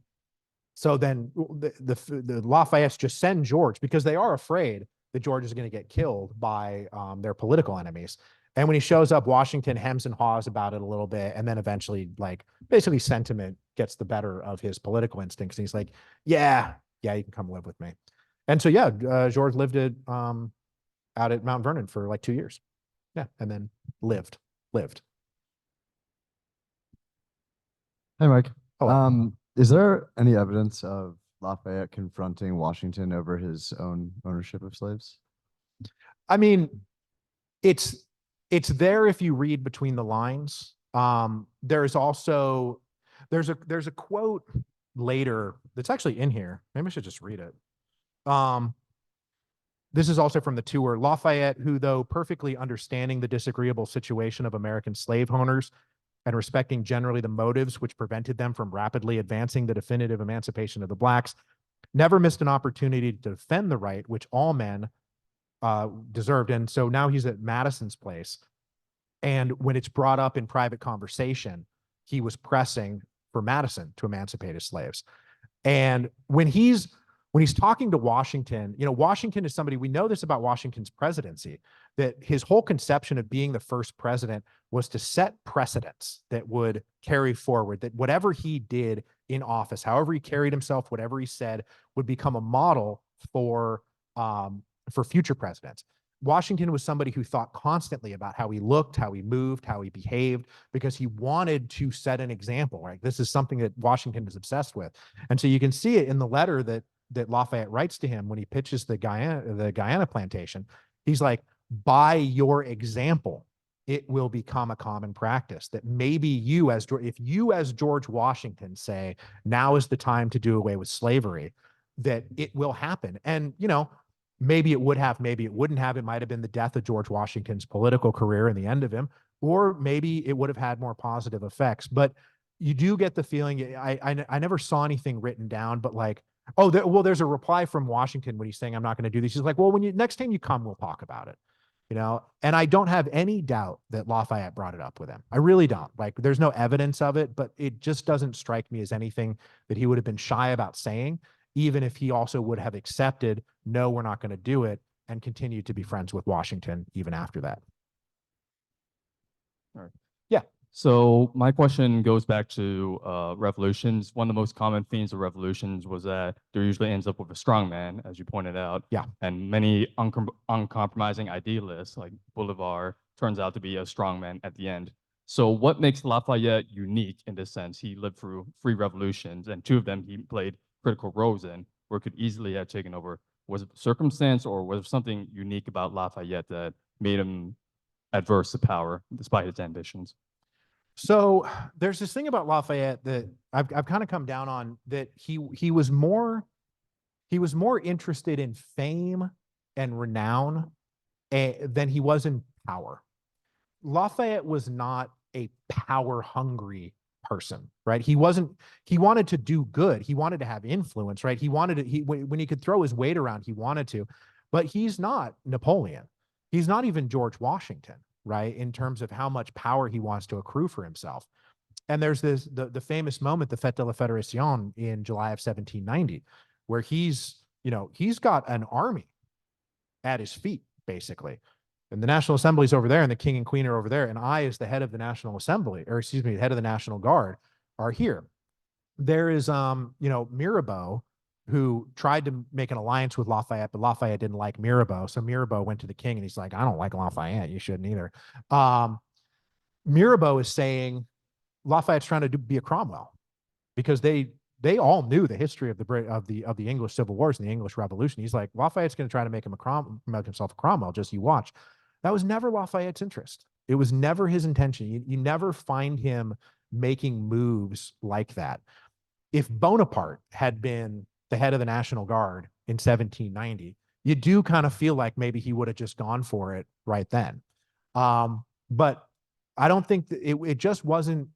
so then the Lafayettes just send George because they are afraid that George is going to get killed by their political enemies. And when he shows up, Washington hems and haws about it a little bit. And then eventually, like, basically sentiment gets the better of his political instincts. And he's like, yeah, you can come live with me. And so, yeah, George lived out at Mount Vernon for like 2 years. Yeah. And then lived. Hey, Mike. Hello. Is there any evidence of Lafayette confronting Washington over his own ownership of slaves? I mean, it's there if you read between the lines. There's a quote later that's actually in here. Maybe I should just read it. This is also from the tour. Lafayette, who, though perfectly understanding the disagreeable situation of American slave owners and respecting generally the motives which prevented them from rapidly advancing the definitive emancipation of the blacks, never missed an opportunity to defend the right which all men deserved. And so now he's at Madison's place. And when it's brought up in private conversation, he was pressing for Madison to emancipate his slaves. And when he's talking to Washington, Washington is somebody, we know this about Washington's presidency, that his whole conception of being the first president was to set precedents that would carry forward, that whatever he did in office, however he carried himself, whatever he said, would become a model for future presidents. Washington was somebody who thought constantly about how he looked, how he moved, how he behaved, because he wanted to set an example, right? This is something that Washington is obsessed with. And so you can see it in the letter that Lafayette writes to him when he pitches the Guyana plantation. He's like, by your example, it will become a common practice that maybe if you as George Washington say, now is the time to do away with slavery, that it will happen. And, maybe it would have, maybe it wouldn't have. It might have been the death of George Washington's political career and the end of him, or maybe it would have had more positive effects. But you do get the feeling, I never saw anything written down, but like, there's a reply from Washington when he's saying, I'm not going to do this. He's like, well, next time you come, we'll talk about it. And I don't have any doubt that Lafayette brought it up with him. I really don't. Like, there's no evidence of it, but it just doesn't strike me as anything that he would have been shy about saying, even if he also would have accepted, no, we're not going to do it, and continued to be friends with Washington even after that. All right. Yeah. So my question goes back to revolutions. One of the most common themes of revolutions was that there usually ends up with a strong man, as you pointed out. Yeah. And many uncompromising idealists like Bolivar turns out to be a strong man at the end. So what makes Lafayette unique in this sense? He lived through 3 revolutions, and 2 of them he played critical roles in, where it could easily have taken over. Was it circumstance, or was there something unique about Lafayette that made him adverse to power despite his ambitions? So there's this thing about Lafayette that I've kind of come down on, that he was more interested in fame and renown than he was in power. Lafayette was not a power hungry person, right? He wanted to do good. He wanted to have influence, right? When he could throw his weight around, he wanted to, but he's not Napoleon. He's not even George Washington, right? In terms of how much power he wants to accrue for himself. And there's the famous moment, the Fete Lafayette in July of 1790, where he's got an army at his feet, basically. And the National Assembly's over there, and the King and Queen are over there, and I, as the head of the National Assembly, or excuse me, the head of the National Guard, are here. There is Mirabeau, who tried to make an alliance with Lafayette, but Lafayette didn't like Mirabeau. So Mirabeau went to the king and he's like, I don't like Lafayette. You shouldn't either. Mirabeau is saying Lafayette's trying to be a Cromwell, because they all knew the history of the English Civil Wars and the English Revolution. He's like, Lafayette's going to try to make himself a Cromwell. Just you watch. That was never Lafayette's interest. It was never his intention. You never find him making moves like that. If Bonaparte had been the head of the National Guard in 1790, you do kind of feel like maybe he would have just gone for it right then. But I don't think that it just wasn't,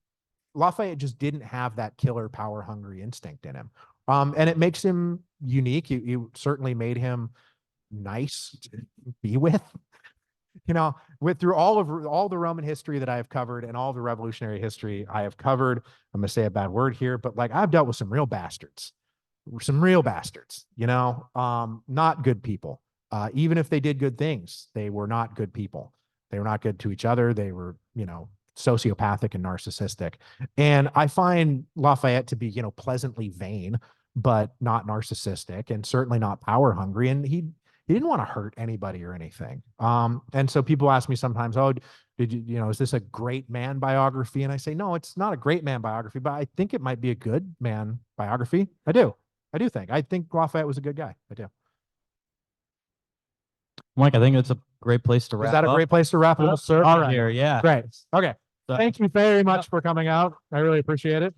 Lafayette just didn't have that killer power hungry instinct in him. And it makes him unique. You certainly made him nice to be with. Through all the Roman history that I have covered and all the revolutionary history I have covered, I'm going to say a bad word here, but like, I've dealt with some real bastards, not good people. Even if they did good things, they were not good people. They were not good to each other. They were, sociopathic and narcissistic. And I find Lafayette to be, pleasantly vain, but not narcissistic, and certainly not power hungry. And he didn't want to hurt anybody or anything. And so people ask me sometimes, oh, is this a great man biography? And I say, no, it's not a great man biography, but I think it might be a good man biography. I do think. I think Lafayette was a good guy. I do. Mike, I think it's a great place to wrap up. Is that a great place to wrap it up? All All right. here, yeah. Great. Okay. So- Thank you very much for coming out. I really appreciate it.